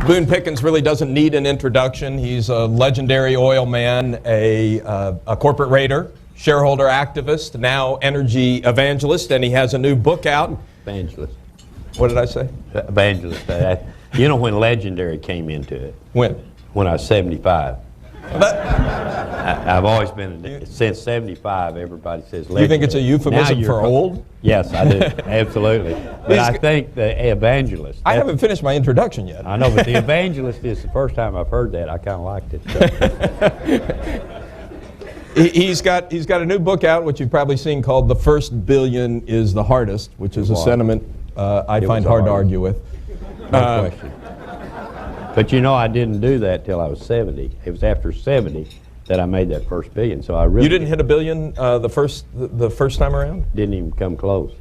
Boone Pickens really doesn't need an introduction. He's a legendary oil man, a corporate raider, shareholder activist, now energy evangelist, and he has a new book out. Evangelist. What did I say? Evangelist. You know when legendary came into it? When? When I was 75. I've always been, since 75, everybody says legendary. You think it's a euphemism for old? Yes, I do. Absolutely. But I think the evangelist. I haven't finished my introduction yet. I know, but the evangelist is the first time I've heard that. I kind of liked it. He's got a new book out, which you've probably seen, called "The First Billion is the Hardest," which is a sentiment I find hard to argue with. No question. But you know, I didn't do that till I was 70. It was after 70 that I made that first billion. So I really. You didn't hit a billion the first time around? Didn't even come close.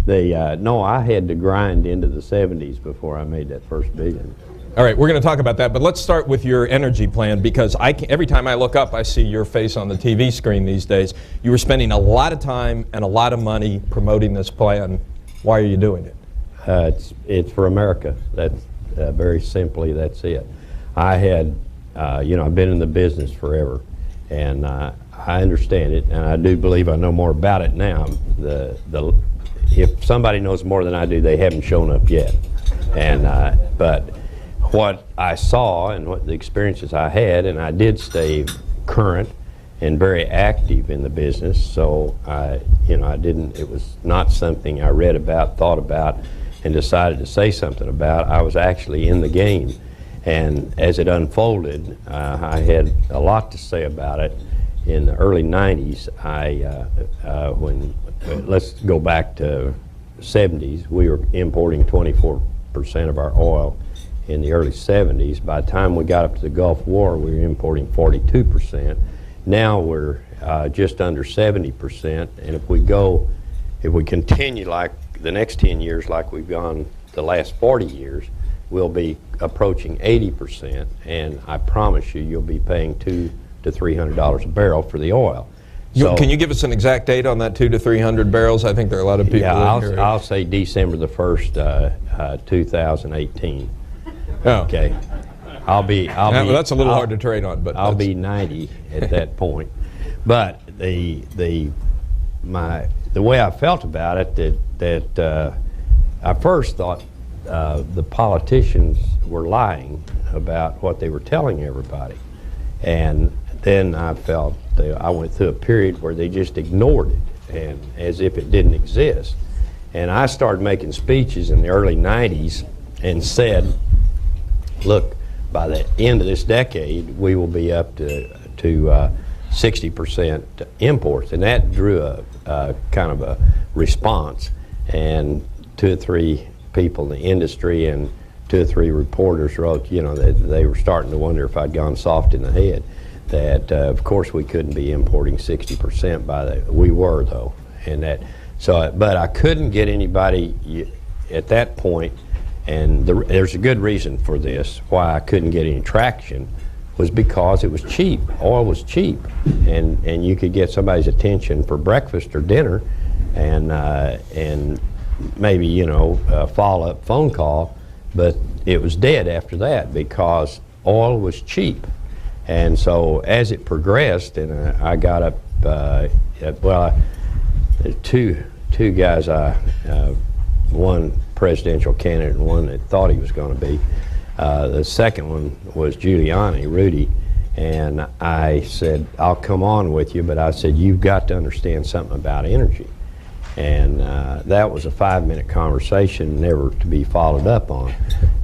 No, I had to grind into the 70s before I made that first billion. All right, we're going to talk about that, but let's start with your energy plan, because every time I look up, I see your face on the TV screen these days. You were spending a lot of time and a lot of money promoting this plan. Why are you doing it? It's for America. That's very simply, that's it. I had, I've been in the business forever, and I understand it, and I do believe I know more about it now. If somebody knows more than I do, they haven't shown up yet. And but what I saw and what the experiences I had, and I did stay current and very active in the business. So I didn't. It was not something I read about, thought about, and decided to say something about. I was actually in the game, and as it unfolded, I had a lot to say about it. In the early 90s, let's go back to 70s, we were importing 24% of our oil. In the early 70s, by the time we got up to the Gulf War, we were importing 42%. Now we're just under 70%, and if we continue like the next 10 years like we've gone the last 40 years, we'll be approaching 80%, and I promise you'll be paying $200 to $300 a barrel for the oil. So, can you give us an exact date on that 200 to 300 barrels? I think there are a lot of people. Yeah, I'll say December the 1st, 2018. Oh. Okay. That's a little hard to trade on, but I'll be 90 at that point. But the way I felt about it, that I first thought the politicians were lying about what they were telling everybody, and then I felt I went through a period where they just ignored it, and as if it didn't exist. And I started making speeches in the early 90s and said, look, by the end of this decade, we will be up to 60% imports, and that drew a kind of a response. And 2 or 3 people in the industry and 2 or 3 reporters wrote, they were starting to wonder if I'd gone soft in the head. That of course we couldn't be importing 60% we were though, and but I couldn't get anybody at that point. And there's a good reason for this, why I couldn't get any traction, was because it was cheap. Oil was cheap, and you could get somebody's attention for breakfast or dinner, and maybe a follow-up phone call, but it was dead after that because oil was cheap. And so as it progressed, and I got up, two guys, one presidential candidate and one that thought he was going to be. The second one was Rudy, and I said, I'll come on with you, but I said, you've got to understand something about energy. And that was a 5-minute conversation, never to be followed up on.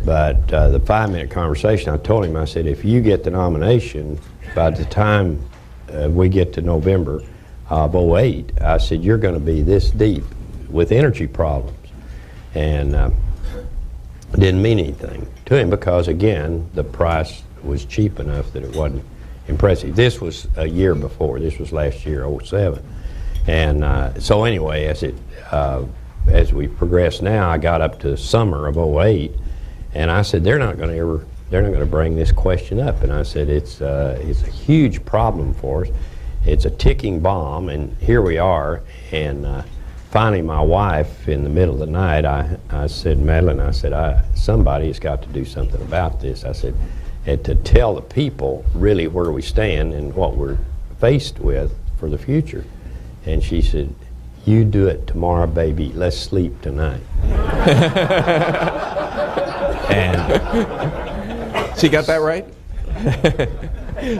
But the 5-minute conversation, I told him, I said, if you get the nomination, by the time we get to November of 08, I said, you're going to be this deep with energy problems. And didn't mean anything to him because, again, the price was cheap enough that it wasn't impressive. This was a year before. This was last year, 07. And so anyway, as we progress now, I got up to summer of 08, and I said, they're not going to bring this question up. And I said, it's a huge problem for us. It's a ticking bomb, and here we are. And finally, my wife, in the middle of the night, I said, Madeline, I said, somebody has got to do something about this. I said, and to tell the people really where we stand and what we're faced with for the future. And she said, you do it tomorrow, baby. Let's sleep tonight. And so you got that right?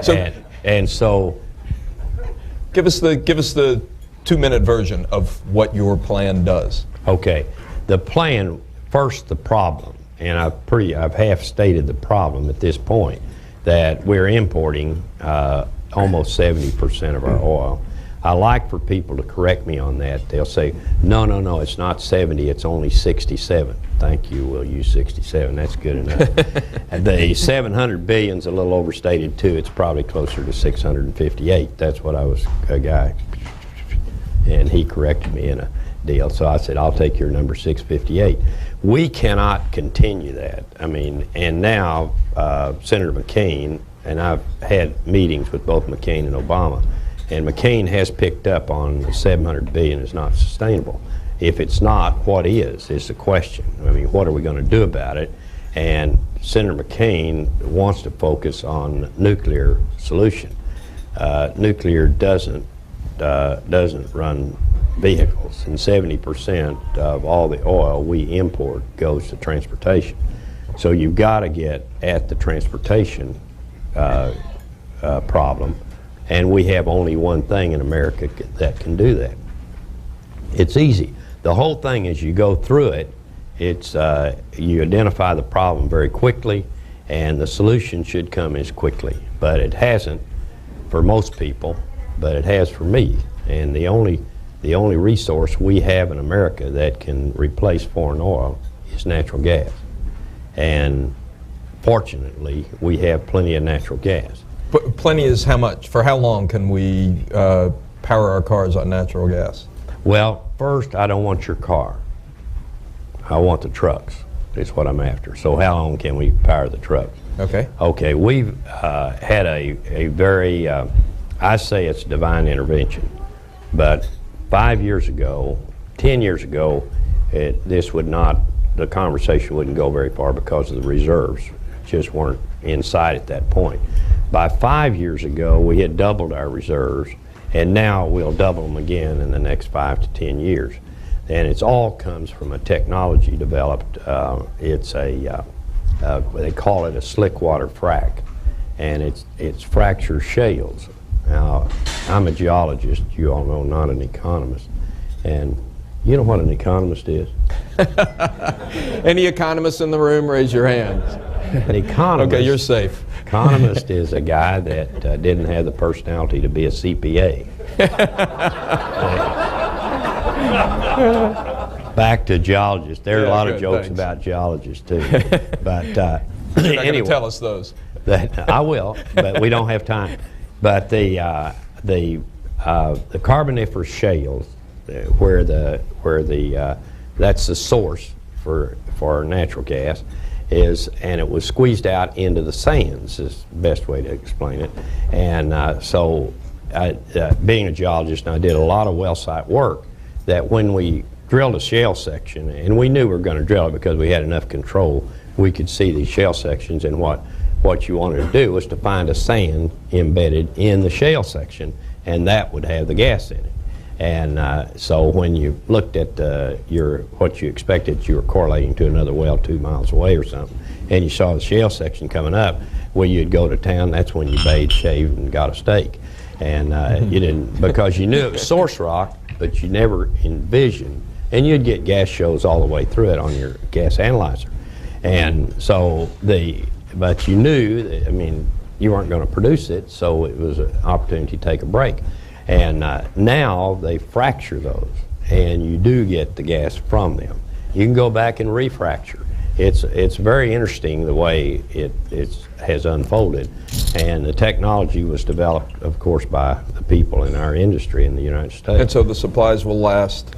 So give us the 2-minute version of what your plan does. Okay, the plan, first the problem, and I've half stated the problem at this point, that we're importing almost 70% of our oil. I like for people to correct me on that. They'll say, no, it's not 70, it's only 67. Thank you, we'll use 67, that's good enough. The 700 billion's a little overstated too. It's probably closer to 658. That's what I was, a guy, and he corrected me in a deal. So I said, I'll take your number 658. We cannot continue that. I mean, and now Senator McCain, and I've had meetings with both McCain and Obama, and McCain has picked up on the 700 billion is not sustainable. If it's not, what is the question. I mean, what are we going to do about it? And Senator McCain wants to focus on nuclear solution. Nuclear doesn't run vehicles, and 70% of all the oil we import goes to transportation. So you've got to get at the transportation problem, and we have only one thing in America that can do that. It's easy. The whole thing is you go through it, it's you identify the problem very quickly, and the solution should come as quickly. But it hasn't for most people, but it has for me. And the only resource we have in America that can replace foreign oil is natural gas. And fortunately, we have plenty of natural gas. But plenty is how much? For how long can we power our cars on natural gas? Well, first, I don't want your car. I want the trucks. Is what I'm after. So how long can we power the trucks? Okay. Okay, we've had a very, I say it's divine intervention, but 5 years ago, 10 years ago, the conversation wouldn't go very far because of the reserves just weren't in sight at that point. By 5 years ago, we had doubled our reserves, and now we'll double them again in the next 5 to 10 years. And it all comes from a technology developed. It's they call it a slick water frac, and it's fracture shales. Now, I'm a geologist, you all know, not an economist. And you know what an economist is? Any economists in the room, raise your hands. An economist. Okay, you're safe. Economist is a guy that didn't have the personality to be a CPA. Back to geologists. There are a lot of jokes about geologists too. But You're not anyway, going to tell us those. I will, but we don't have time. But the Carboniferous shales, where that's the source for natural gas, and it was squeezed out into the sands is the best way to explain it. And so being a geologist, I did a lot of well site work that when we drilled a shale section, and we knew we were going to drill it because we had enough control, we could see these shale sections, and what you wanted to do was to find a sand embedded in the shale section, and that would have the gas in it. And so when you looked at what you expected, you were correlating to another well 2 miles away or something, and you saw the shale section coming up, well, you'd go to town. That's when you bathed, shaved, and got a steak. And you didn't, because you knew it was source rock, but you never envisioned, and you'd get gas shows all the way through it on your gas analyzer. And so but you knew that, I mean, you weren't going to produce it, so it was an opportunity to take a break. And now they fracture those, and you do get the gas from them. You can go back and refracture. It's very interesting the way it has unfolded, and the technology was developed, of course, by the people in our industry in the United States. And so the supplies will last?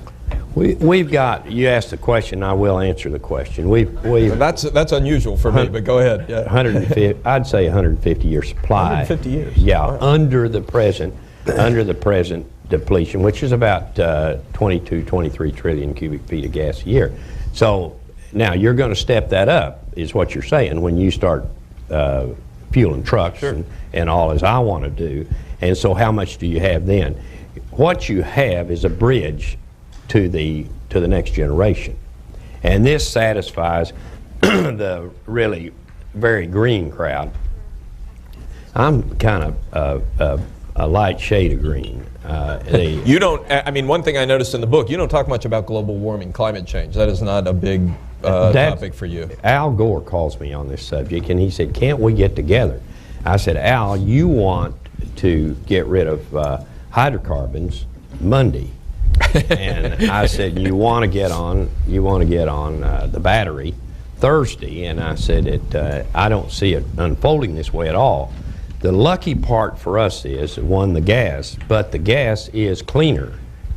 We've got, you asked the question, I will answer the question. That's unusual for me, but go ahead. Yeah. 150, I'd say 150-year supply. 150 years? Yeah, wow. under the present depletion, which is about 22, 23 trillion cubic feet of gas a year. So now you're going to step that up, is what you're saying, when you start fueling trucks and all, as I want to do. And so how much do you have then? What you have is a bridge to the next generation. And this satisfies the really very green crowd. I'm kind of a light shade of green. You don't, I mean, one thing I noticed in the book, you don't talk much about global warming, climate change. That is not a big topic for you. Al Gore calls me on this subject, and he said, can't we get together? I said, Al, you want to get rid of hydrocarbons Monday. And I said, you want to get on the battery Thursday. And I said, I don't see it unfolding this way at all. The lucky part for us is, one, the gas, but the gas is cleaner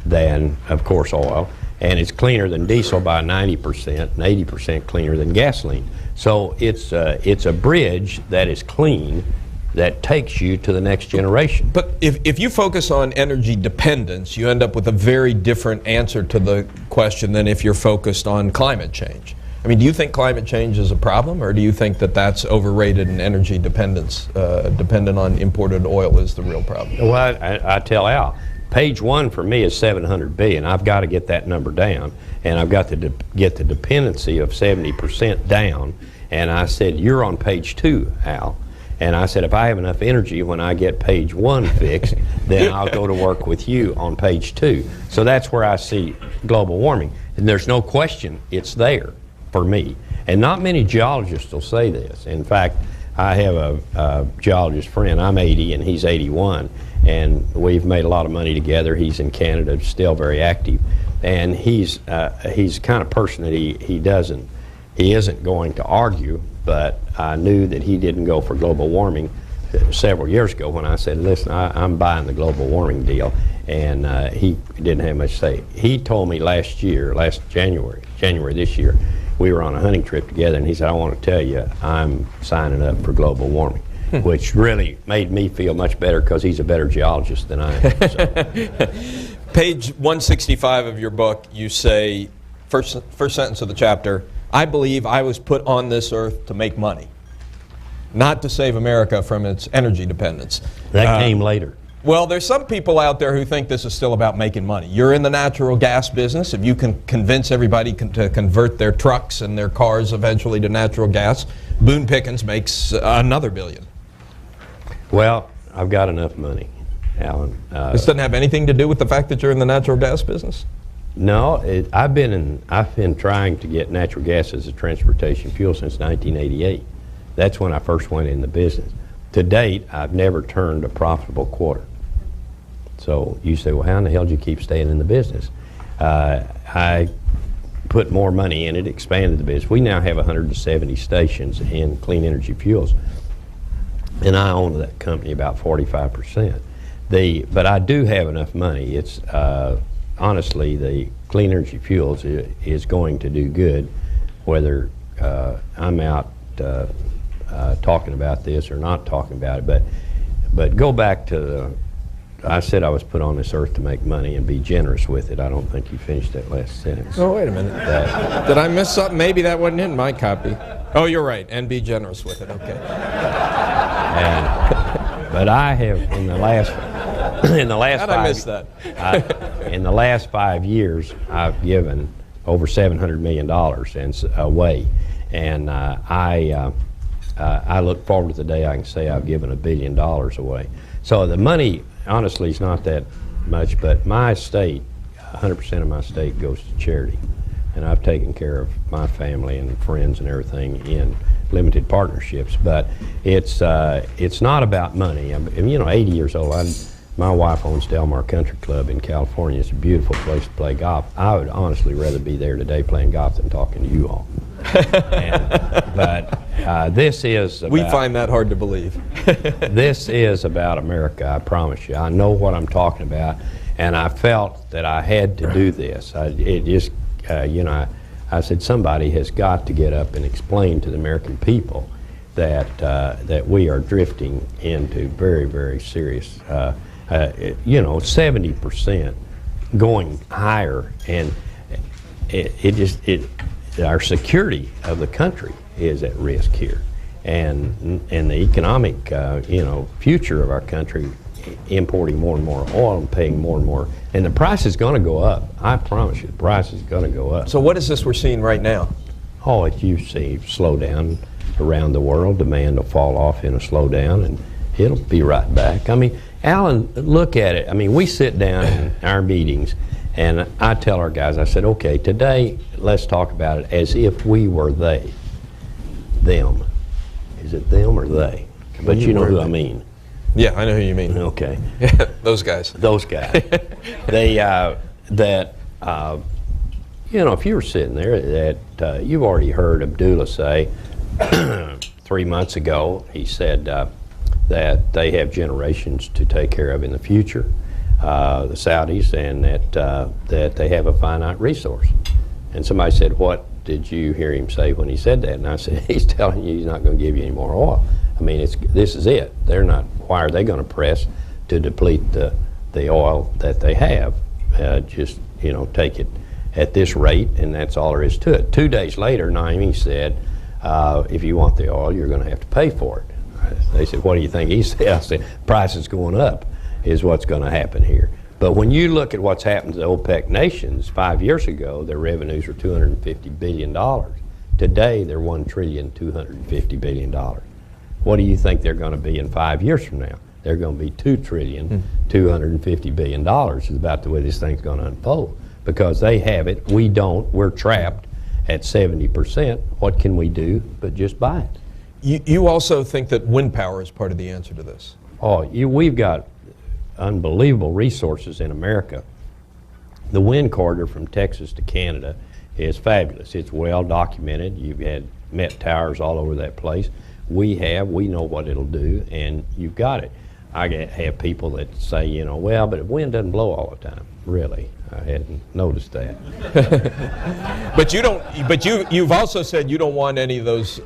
than, of course, oil, and it's cleaner than diesel by 90% and 80% cleaner than gasoline. So it's a bridge that is clean that takes you to the next generation. But if you focus on energy dependence, you end up with a very different answer to the question than if you're focused on climate change. I mean, do you think climate change is a problem, or do you think that that's overrated and energy dependence, dependent on imported oil, is the real problem? Well, I tell Al, page 1 for me is 700 billion. I've got to get that number down, and I've got to get the dependency of 70% down. And I said, you're on page 2, Al. And I said, if I have enough energy when I get page 1 fixed, then I'll go to work with you on page 2. So that's where I see global warming. And there's no question it's there for me. And not many geologists will say this. In fact, I have a geologist friend. I'm 80 and he's 81. And we've made a lot of money together. He's in Canada, still very active. And he's the kind of person that he isn't going to argue, but I knew that he didn't go for global warming several years ago when I said, listen, I'm buying the global warming deal. And he didn't have much to say. He told me last January this year, we were on a hunting trip together, and he said, I want to tell you, I'm signing up for global warming, which really made me feel much better because he's a better geologist than I am. So. Page 165 of your book, you say, first sentence of the chapter, I believe I was put on this earth to make money, not to save America from its energy dependence. That came later. Well, there's some people out there who think this is still about making money. You're in the natural gas business. If you can convince everybody to convert their trucks and their cars eventually to natural gas, Boone Pickens makes another $1 billion. Well, I've got enough money, Alan. This doesn't have anything to do with the fact that you're in the natural gas business? No, I've been trying to get natural gas as a transportation fuel since 1988. That's when I first went in the business. To date, I've never turned a profitable quarter. So you say, well, how in the hell do you keep staying in the business? I put more money in it, expanded the business. We now have 170 stations in clean energy fuels, and I own that company about 45%. But I do have enough money. It's honestly, the clean energy fuels is going to do good, whether I'm out talking about this or not talking about it. But go back to I said I was put on this earth to make money and be generous with it. I don't think you finished that last sentence. Oh, wait a minute. Did I miss something? Maybe that wasn't in my copy. Oh, you're right. And be generous with it. Okay. But I have in the last How'd I miss that? In the last 5 years, I've given over $700 million away, and I look forward to the day I can say I've given $1 billion away. So the money, honestly, is not that much, but my estate, 100% of my estate goes to charity, and I've taken care of my family and friends and everything in limited partnerships. But it's not about money. I'm 80 years old. My wife owns Del Mar Country Club in California. It's a beautiful place to play golf. I would honestly rather be there today playing golf than talking to you all. But this is about, we find that hard to believe. This is about America, I promise you. I know what I'm talking about, and I felt that I had to do this. I said somebody has got to get up and explain to the American people that we are drifting into very, very serious 70% going higher, and our security of the country is at risk here, and the economic future of our country, importing more and more oil and paying more and more, and the price is going to go up. I promise you, the price is going to go up. So what is this we're seeing right now? Oh, you see slowdown around the world. Demand will fall off in a slowdown, and it'll be right back. I mean, Alan, look at it. I mean, we sit down in our meetings, and I tell our guys, I said, okay, today let's talk about it as if we were them. Is it them or they? But you know who I mean. Yeah, I know who you mean. Okay. Yeah, those guys. Those guys. They, if you were sitting there, that you've already heard Abdullah say 3 months ago, he said that they have generations to take care of in the future, the Saudis, and that they have a finite resource. And somebody said, what did you hear him say when he said that? And I said, he's telling you he's not going to give you any more oil. I mean, this is it. They're not. Why are they going to press to deplete the oil that they have? Just take it at this rate, and that's all there is to it. 2 days later, Naimi said, if you want the oil, you're going to have to pay for it. They said, what do you think he said? I said, price is going up is what's going to happen here. But when you look at what's happened to the OPEC nations, 5 years ago, their revenues were $250 billion. Today, they're $1,250 billion. What do you think they're going to be in 5 years from now? They're going to be $2,250 billion is about the way this thing's going to unfold, because they have it, we don't, we're trapped at 70%. What can we do but just buy it? You also think that wind power is part of the answer to this? Oh, we've got unbelievable resources in America. The wind corridor from Texas to Canada is fabulous. It's well documented. You've had Met towers all over that place. We know what it'll do, and you've got it. I have people that say, well, but the wind doesn't blow all the time. Really, I hadn't noticed that. But you don't. But you've also said you don't want any of those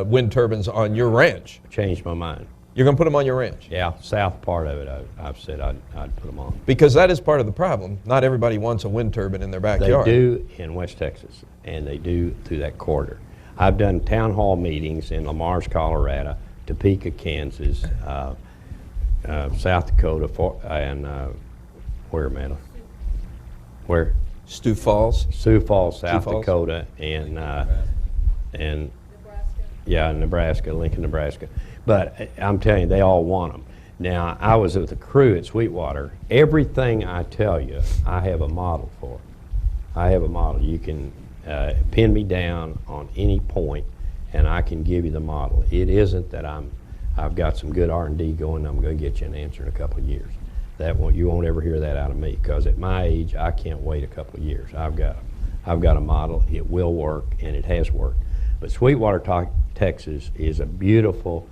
wind turbines on your ranch. Changed my mind. You're going to put them on your ranch? Yeah, south part of it, I've said I'd put them on. Because that is part of the problem. Not everybody wants a wind turbine in their backyard. They do in West Texas, and they do through that corridor. I've done town hall meetings in Lamar's, Colorado, Topeka, Kansas, South Dakota, and where, Amanda? Where? Sioux Falls. Sioux Falls, South Sioux Falls? Dakota, and Nebraska, Lincoln, Nebraska. But I'm telling you, they all want them. Now, I was with a crew at Sweetwater. Everything I tell you, I have a model for. I have a model. You can pin me down on any point, and I can give you the model. It isn't that I've got some good R&D going, I'm going to get you an answer in a couple of years. You won't ever hear that out of me, because at my age, I can't wait a couple of years. I've got a model. It will work, and it has worked. But Sweetwater, Texas is a beautiful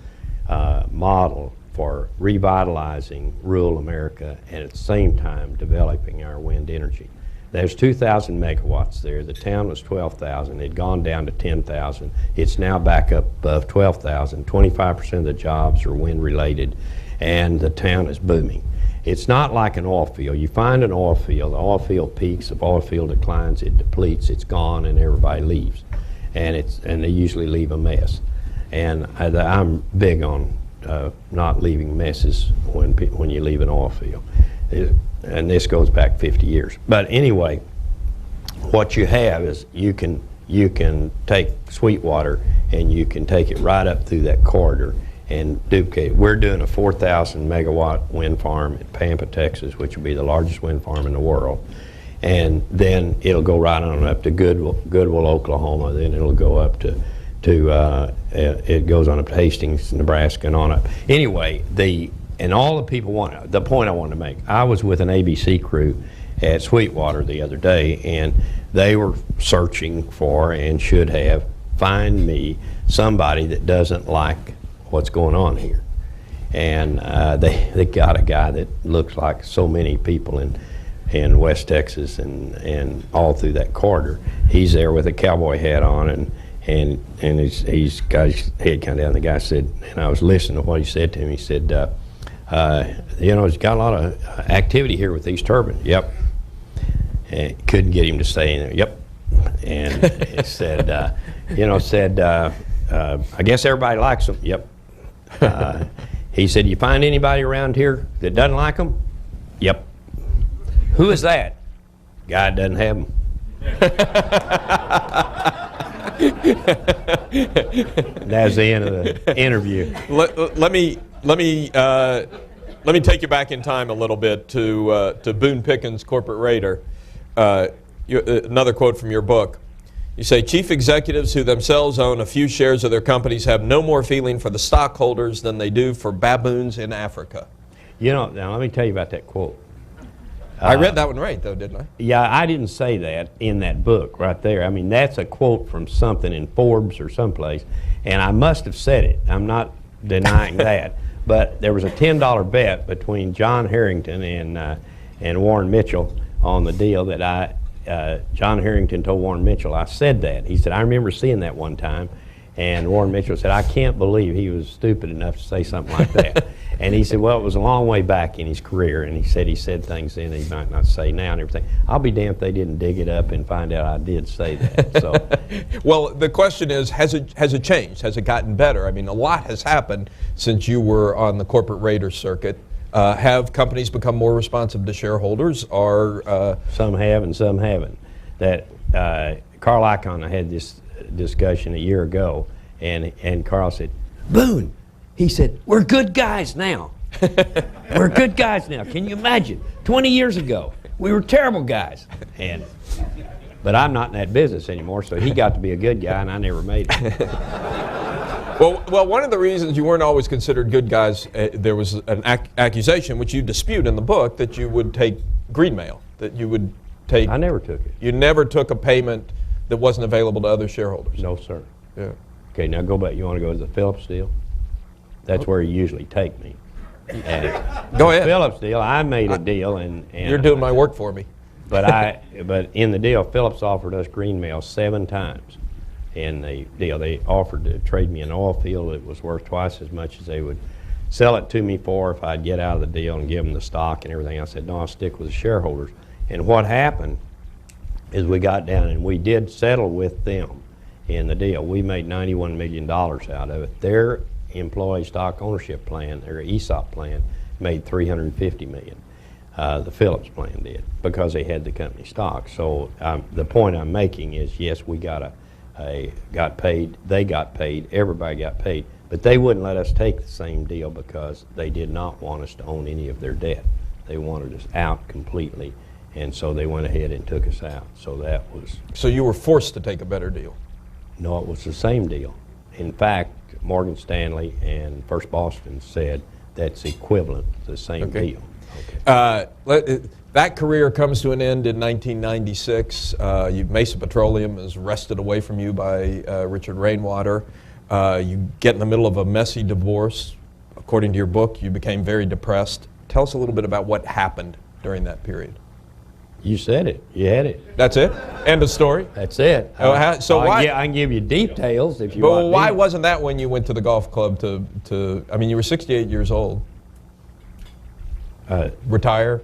model for revitalizing rural America and at the same time developing our wind energy. There's 2,000 megawatts there. The town was 12,000. It had gone down to 10,000. It's now back up above 12,000. 25% of the jobs are wind related, and the town is booming. It's not like an oil field. You find an oil field, the oil field peaks, the oil field declines, it depletes, it's gone, and everybody leaves. And they usually leave a mess. And I'm big on not leaving messes when you leave an oil field. And this goes back 50 years. But anyway, what you have is you can take Sweetwater and you can take it right up through that corridor and duplicate. We're doing a 4,000 megawatt wind farm in Pampa, Texas, which will be the largest wind farm in the world. And then it'll go right on up to Goodwill, Oklahoma. Then it'll go up to it goes on up to Hastings, Nebraska, and on up. Anyway, and all the people want, the point I wanted to make, I was with an ABC crew at Sweetwater the other day, and they were searching for and should have find me somebody that doesn't like what's going on here. And they got a guy that looks like so many people in West Texas and all through that corridor. He's there with a cowboy hat on, and he's got his head kind of down. The guy said, and I was listening to what he said to him, he said, He's got a lot of activity here with these turbines. Yep. And couldn't get him to say anything. Yep. And it said, I guess everybody likes them. Yep. He said, you find anybody around here that doesn't like them? Yep. Who is that? Guy doesn't have them. That's the end of the interview. Let me take you back in time a little bit to Boone Pickens, corporate raider. Another quote from your book. You say, chief executives who themselves own a few shares of their companies have no more feeling for the stockholders than they do for baboons in Africa. Now let me tell you about that quote. I read that one right, though, didn't I? Yeah, I didn't say that in that book right there. I mean, that's a quote from something in Forbes or someplace, and I must have said it. I'm not denying that. But there was a $10 bet between John Harrington and Warren Mitchell on the deal that John Harrington told Warren Mitchell, I said that. He said, I remember seeing that one time. And Warren Mitchell said, I can't believe he was stupid enough to say something like that. And he said, well, it was a long way back in his career. And he said things then he might not say now and everything. I'll be damned if they didn't dig it up and find out I did say that. So, well, the question is, has it changed? Has it gotten better? I mean, a lot has happened since you were on the corporate raider circuit. Have companies become more responsive to shareholders? Or some have and some haven't. That Carl Icahn and I had this discussion a year ago, and Carl said, Boone, he said, we're good guys now. We're good guys now. Can you imagine? 20 years ago, we were terrible guys. But I'm not in that business anymore, so he got to be a good guy, and I never made it. Well, one of the reasons you weren't always considered good guys, there was an accusation, which you dispute in the book, that you would take green mail, that you would take... I never took it. You never took a payment that wasn't available to other shareholders? No, sir. Yeah. Okay, now go back. You want to go to the Phillips deal? That's where you usually take me. And go ahead. Phillips deal, I made a deal, and you're doing my work for me. But in the deal, Phillips offered us green mail 7 times. In the deal, they offered to trade me an oil field that was worth twice as much as they would sell it to me for if I'd get out of the deal and give them the stock and everything. I said, no, I'll stick with the shareholders. And what happened is we got down and we did settle with them in the deal. We made $91 million out of it. Their employee stock ownership plan, their ESOP plan, made $350 million. The Phillips plan did, because they had the company stock. So the point I'm making is, yes, we got paid, they got paid, everybody got paid, but they wouldn't let us take the same deal because they did not want us to own any of their debt. They wanted us out completely. And so they went ahead and took us out. So that was... So you were forced to take a better deal? No, it was the same deal. In fact, Morgan Stanley and First Boston said that's equivalent to the same deal. Okay. That career comes to an end in 1996. Mesa Petroleum is wrested away from you by Richard Rainwater. You get in the middle of a messy divorce. According to your book, you became very depressed. Tell us a little bit about what happened during that period. You said it. You had it. That's it? End of story? That's it. I can give you details if you want. But why wasn't that when you went to the golf club I mean, you were 68 years old. Retire,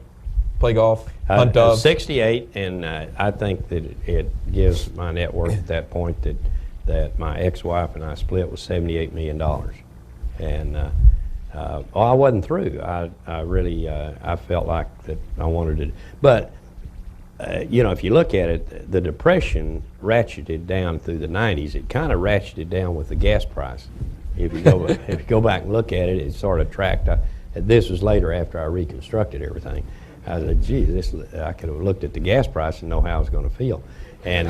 play golf, hunt doves? 68, and I think that it gives my net worth at that point that my ex-wife and I split was $78 million. And I wasn't through. I really felt like that I wanted to. But if you look at it, the Depression ratcheted down through the 90s. It kind of ratcheted down with the gas price. If you go back and look at it, it sort of tracked. This was later after I reconstructed everything. I said, gee, I could have looked at the gas price and know how I was going to feel. And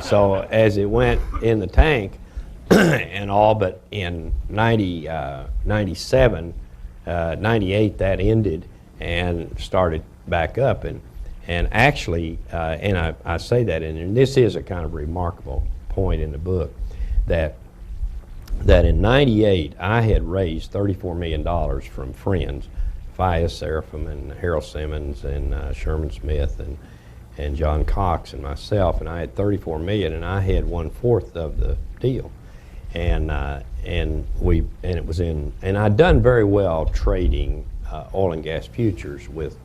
so as it went in the tank and all, but in 97, 98, that ended and started back up. And actually, and I say that, and this is a kind of remarkable point in the book, that in 98, I had raised $34 million from friends, Fias Seraphim and Harold Simmons and Sherman Smith and John Cox and myself, and I had $34 million, and I had 1/4 of the deal. and it was in, and I'd done very well trading oil and gas futures with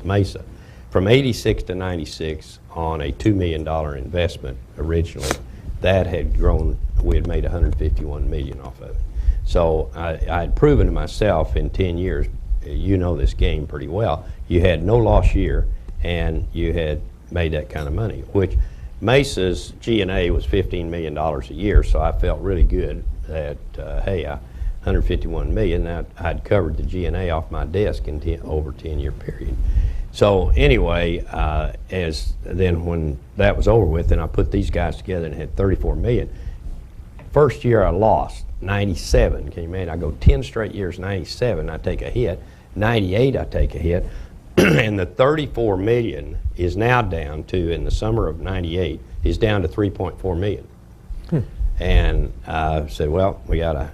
Mesa. From 86 to 96 on a $2 million investment originally, that had grown, we had made $151 million off of it. So I had proven to myself in 10 years, you know this game pretty well, you had no loss year and you had made that kind of money, which Mesa's G&A was $15 million a year, so I felt really good that, hey, $151 million, I'd covered the G&A off my desk in over a 10-year period. So anyway, then when that was over with, and I put these guys together and had $34 million. First year I lost, 97. Can you imagine? I go 10 straight years, 97, I take a hit. 98, I take a hit. And the $34 million is now down to, in the summer of 98, is down to $3.4 million. And I said, well, we got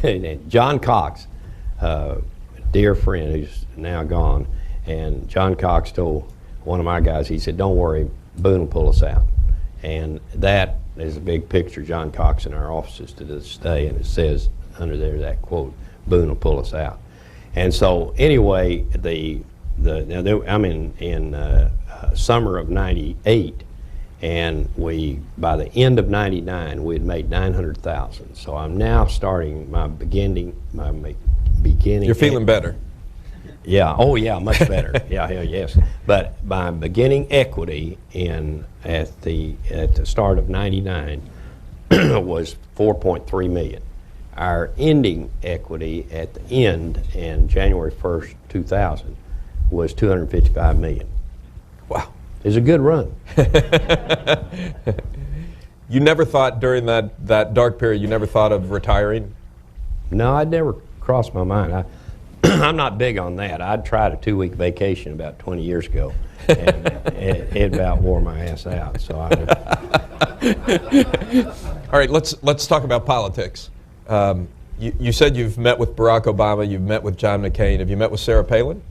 to, John Cox, a dear friend who's now gone, and John Cox told one of my guys, he said, don't worry, Boone will pull us out. And that is a big picture, John Cox in our offices to this day, and it says under there that quote, Boone will pull us out. And so anyway, I'm in summer of 98, and by the end of 99, we had made 900,000. So I'm now starting my beginning. You're feeling better. Yeah. Oh, yeah. Much better. Yeah. Yes. But my beginning equity at the start of '99 was 4.3 million. Our ending equity at the end, in January 1st, 2000, was 255 million. Wow. It was a good run. You never thought during that dark period, you never thought of retiring? No, I'd never crossed my mind. I'm not big on that. I'd tried a 2-week vacation about 20 years ago, and it about wore my ass out. So All right, let's talk about politics. You said you've met with Barack Obama, you've met with John McCain. Have you met with Sarah Palin?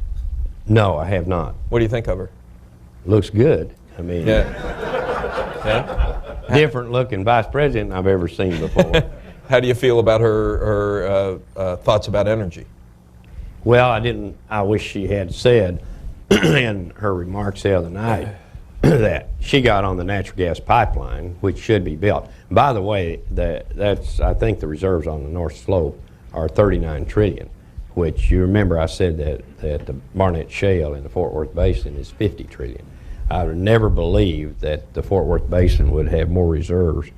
No, I have not. What do you think of her? Looks good. I mean, different looking vice president I've ever seen before. How do you feel about her thoughts about energy? Well, I wish she had said in her remarks the other night that she got on the natural gas pipeline, which should be built. By the way, I think the reserves on the North Slope are 39 trillion, which you remember I said that the Barnett Shale in the Fort Worth Basin is 50 trillion. I would never believe that the Fort Worth Basin would have more reserves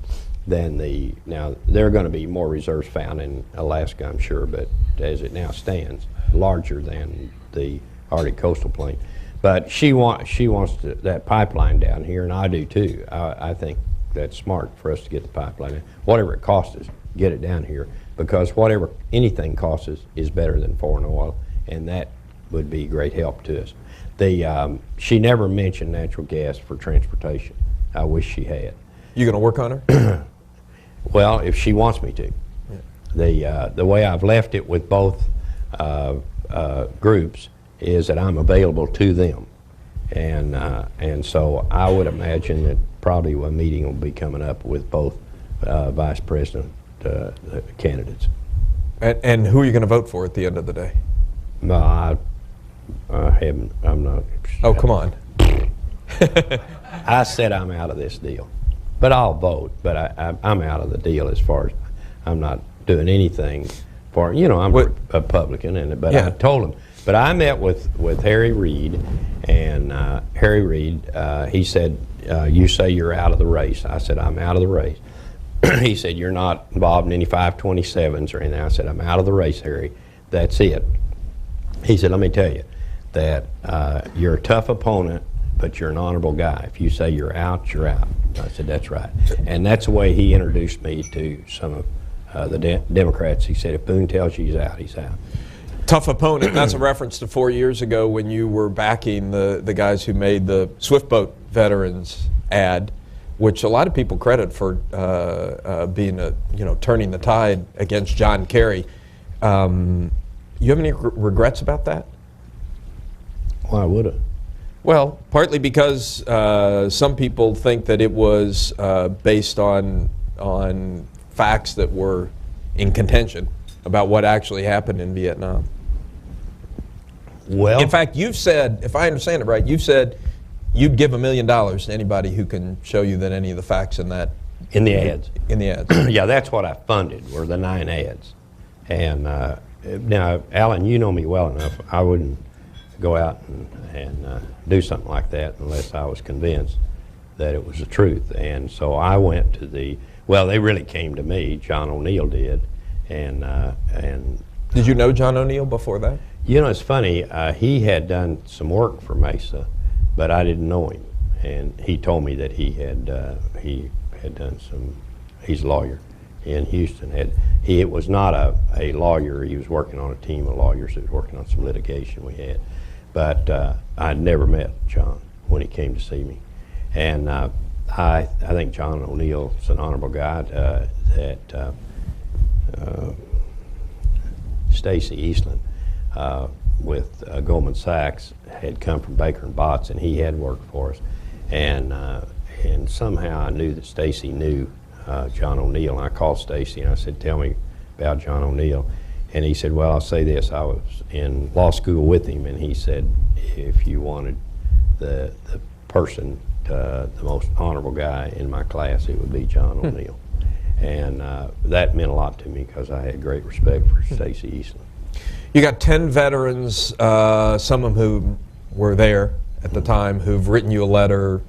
than now there are going to be more reserves found in Alaska, I'm sure, but as it now stands, larger than the Arctic coastal plain. But she wants that pipeline down here, and I do too. I think that's smart for us to get the pipeline in. Whatever it costs us, get it down here, because whatever anything costs us is better than foreign oil, and that would be great help to us. She never mentioned natural gas for transportation. I wish she had. You going to work on her? Well, if she wants me to. Yeah. The way I've left it with both groups is that I'm available to them, and so I would imagine that probably a meeting will be coming up with both vice president candidates. And who are you going to vote for at the end of the day? No, I'm not. Oh, come on. I said I'm out of this deal, but I'll vote. But I'm out of the deal as far as I'm not doing anything for, I'm a Republican, but yeah. I told him. But I met with Harry Reid, and Harry Reid, he said, you say you're out of the race. I said, I'm out of the race. He said, you're not involved in any 527s or anything. I said, I'm out of the race, Harry. That's it. He said, let me tell you that you're a tough opponent, but you're an honorable guy. If you say you're out, you're out. I said, that's right. And that's the way he introduced me to some of the Democrats. He said, if Boone tells you he's out, he's out. Tough opponent. That's a reference to 4 years ago when you were backing the guys who made the Swift Boat veterans ad, which a lot of people credit for being turning the tide against John Kerry. You have any regrets about that? Why would I? Well, partly because some people think that it was based on facts that were in contention about what actually happened in Vietnam? Well, In fact, you've said, if I understand it right, you've said you'd give $1 million to anybody who can show you that any of the facts in that in the ads. in the ads. Yeah, that's what I funded, were the 9 ads. And now, Alan, you know me well enough. I wouldn't go out and do something like that unless I was convinced that it was the truth. And so I went to they really came to me. John O'Neill did. And Did you know John O'Neill before that? you know, it's funny. He had done some work for Mesa, but I didn't know him. And he told me that he had done some. He's a lawyer in Houston. It was not a lawyer. He was working on a team of lawyers that was working on some litigation we had. But I'd never met John when he came to see me. And I think John O'Neill's an honorable guy. That Stacy Eastland with Goldman Sachs had come from Baker and Botts, and he had worked for us. And somehow I knew that Stacy knew John O'Neill. And I called Stacy and I said, "Tell me about John O'Neill." And he said, "Well, I'll say this. I was in law school with him, and he said if you wanted the person, the most honorable guy in my class, it would be John O'Neill." And that meant a lot to me because I had great respect for Stacy Eastland. You got 10 veterans, some of whom were there at the time, who've written you a letter,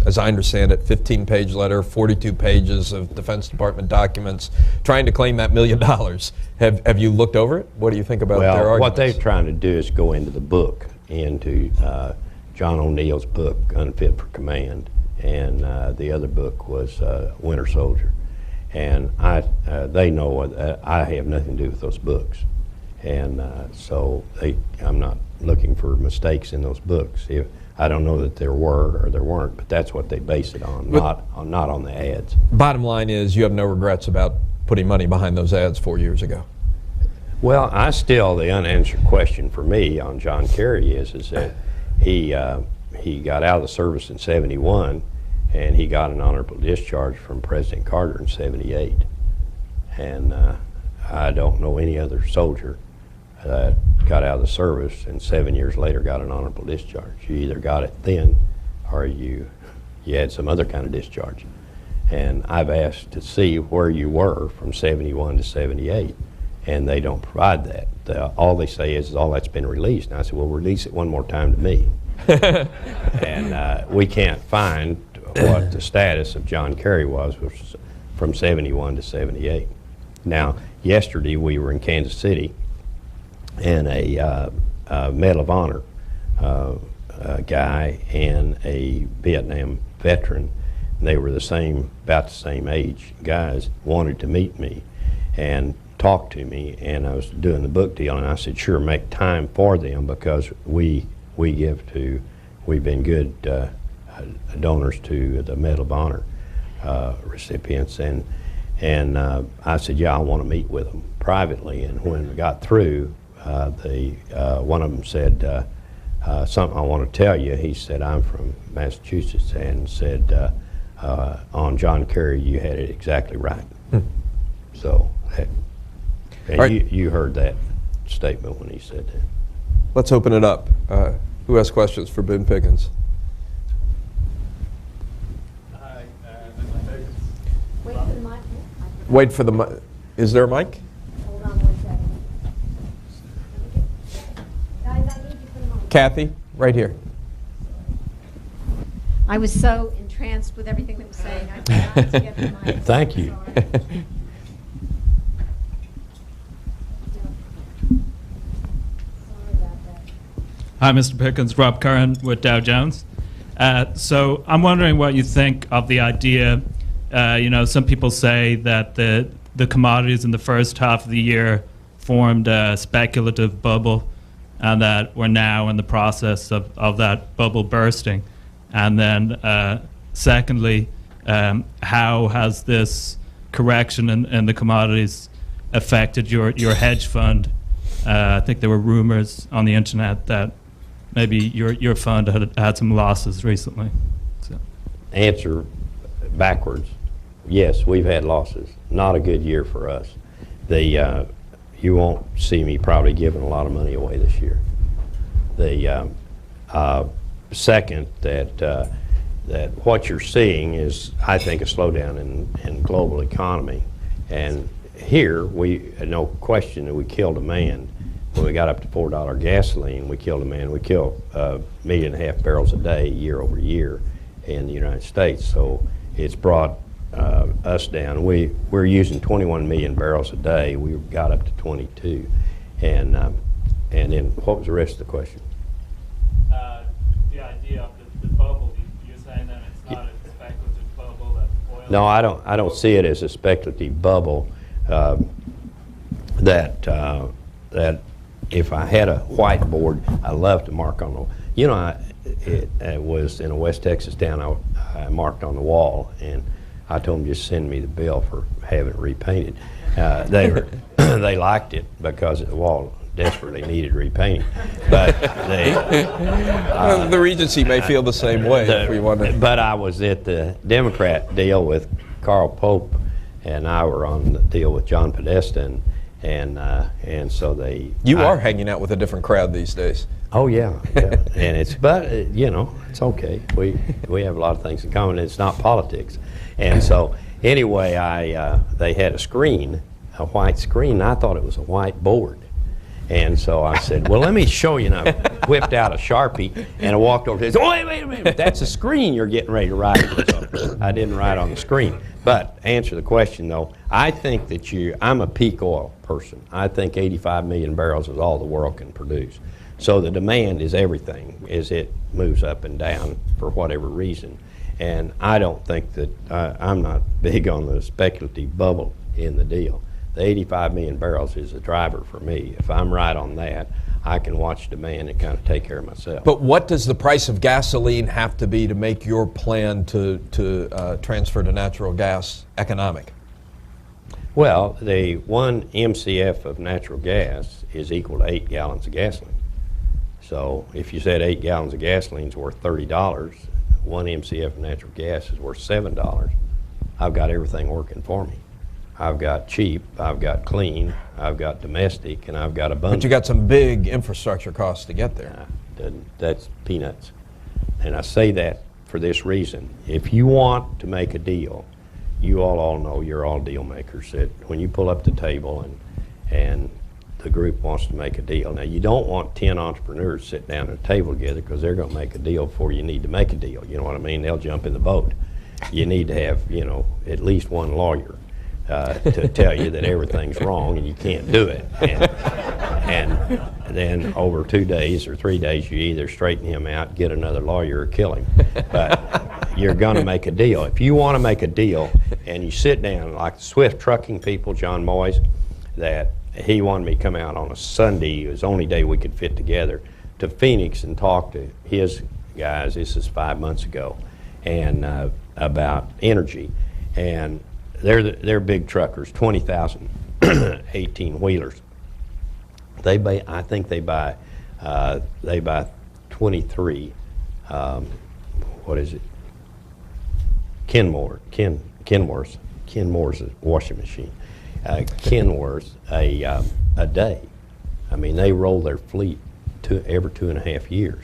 as I understand it, 15-page letter, 42 pages of Defense Department documents, trying to claim that $1 million. Have you looked over it? What do you think about their arguments? Well, what they're trying to do is go into the book, into John O'Neill's book, Unfit for Command, and the other book was Winter Soldier. And they know I have nothing to do with those books. And so I'm not looking for mistakes in those books. I don't know that there were or there weren't, but that's what they base it on, not on the ads. Bottom line is you have no regrets about putting money behind those ads 4 years ago. Well, the unanswered question for me on John Kerry is that he got out of the service in '71, and he got an honorable discharge from President Carter in '78. And I don't know any other soldier that got out of the service and 7 years later got an honorable discharge. You either got it then or you had some other kind of discharge. And I've asked to see where you were from '71 to '78, and they don't provide that. All they say is all that's been released. And I said, well, release it one more time to me. And we can't find what the status of John Kerry was, which was from '71 to '78. Now, yesterday we were in Kansas City, and a Medal of Honor guy and a Vietnam veteran, they were about the same age guys, wanted to meet me and talk to me, and I was doing the book deal, and I said, sure, make time for them because we've been good donors to the Medal of Honor recipients, and I said, yeah, I want to meet with them privately. And when we got through, one of them said, something I want to tell you. He said, I'm from Massachusetts, and said, on John Kerry, you had it exactly right. So, and right. You heard that statement when he said that. Let's open it up. Who has questions for Boone Pickens? Wait for the mic. Wait for the mic. Is there a mic? Hold on 1 second. Guys, I need you for the mic. Kathy, right here. I was so entranced with everything that was saying, I forgot to get the mic. Thank you. Sorry. Hi, Mr. Pickens. Rob Curran with Dow Jones. So I'm wondering what you think of the idea. Some people say that the commodities in the first half of the year formed a speculative bubble, and that we're now in the process of that bubble bursting. And then secondly, how has this correction in the commodities affected your hedge fund? I think there were rumors on the internet that maybe your fund had some losses recently. So. Answer backwards. yes, we've had losses. Not a good year for us. You won't see me probably giving a lot of money away this year. The second, that what you're seeing is, I think, a slowdown in global economy. And here, no question that we killed a man. When we got up to $4 gasoline, we killed a man. We killed 1.5 million barrels a day year over year in the United States. So it's brought us down. We're using 21 million barrels a day. We got up to 22. And then what was the rest of the question? The idea of the bubble. You're saying that it's not a speculative bubble, that oil. No, I don't see it as a speculative bubble. That if I had a whiteboard, I love to mark on the. You know, it was in a West Texas town. I marked on the wall, and I told them just send me the bill for having it repainted. They liked it because the wall desperately needed repainting. But the Regency may feel the same way if we want to. But I was at the Democrat deal with Carl Pope, and I were on the deal with John Podesta, and so they. You are hanging out with a different crowd these days. Oh yeah. And it's it's okay. We have a lot of things in common. It's not politics, and so anyway, they had a white screen. And I thought it was a white board. And so I said, well, let me show you. And I whipped out a Sharpie, and I walked over to it. Oh, wait a minute. That's a screen you're getting ready to write. So I didn't write on the screen. But answer the question, though, I think that I'm a peak oil person. I think 85 million barrels is all the world can produce. So the demand is everything as it moves up and down for whatever reason. And I don't think that, I'm not big on the speculative bubble in the deal. The 85 million barrels is a driver for me. If I'm right on that, I can watch demand and kind of take care of myself. But what does the price of gasoline have to be to make your plan to transfer to natural gas economic? Well, the 1 MCF of natural gas is equal to 8 gallons of gasoline. So if you said 8 gallons of gasoline is worth $30, 1 MCF of natural gas is worth $7. I've got everything working for me. I've got cheap, I've got clean, I've got domestic, and I've got abundant. But you got some big infrastructure costs to get there. That's peanuts. And I say that for this reason. If you want to make a deal, you all know, you're all deal makers, that when you pull up the table and the group wants to make a deal. Now, you don't want 10 entrepreneurs to sit down at a table together, because they're going to make a deal before you need to make a deal. You know what I mean? They'll jump in the boat. You need to have, at least one lawyer to tell you that everything's wrong and you can't do it. And then over 2 days or 3 days, you either straighten him out, get another lawyer, or kill him. But you're going to make a deal. If you want to make a deal and you sit down, like the Swift trucking people, John Moyes, that he wanted me to come out on a Sunday, it was the only day we could fit together, to Phoenix and talk to his guys. This is 5 months ago, and about energy. And they're big truckers, 20,000 18-wheelers. I think they buy 23. What is it? Kenmore's washing machine. Kenworth a day. I mean, they roll their fleet every 2.5 years.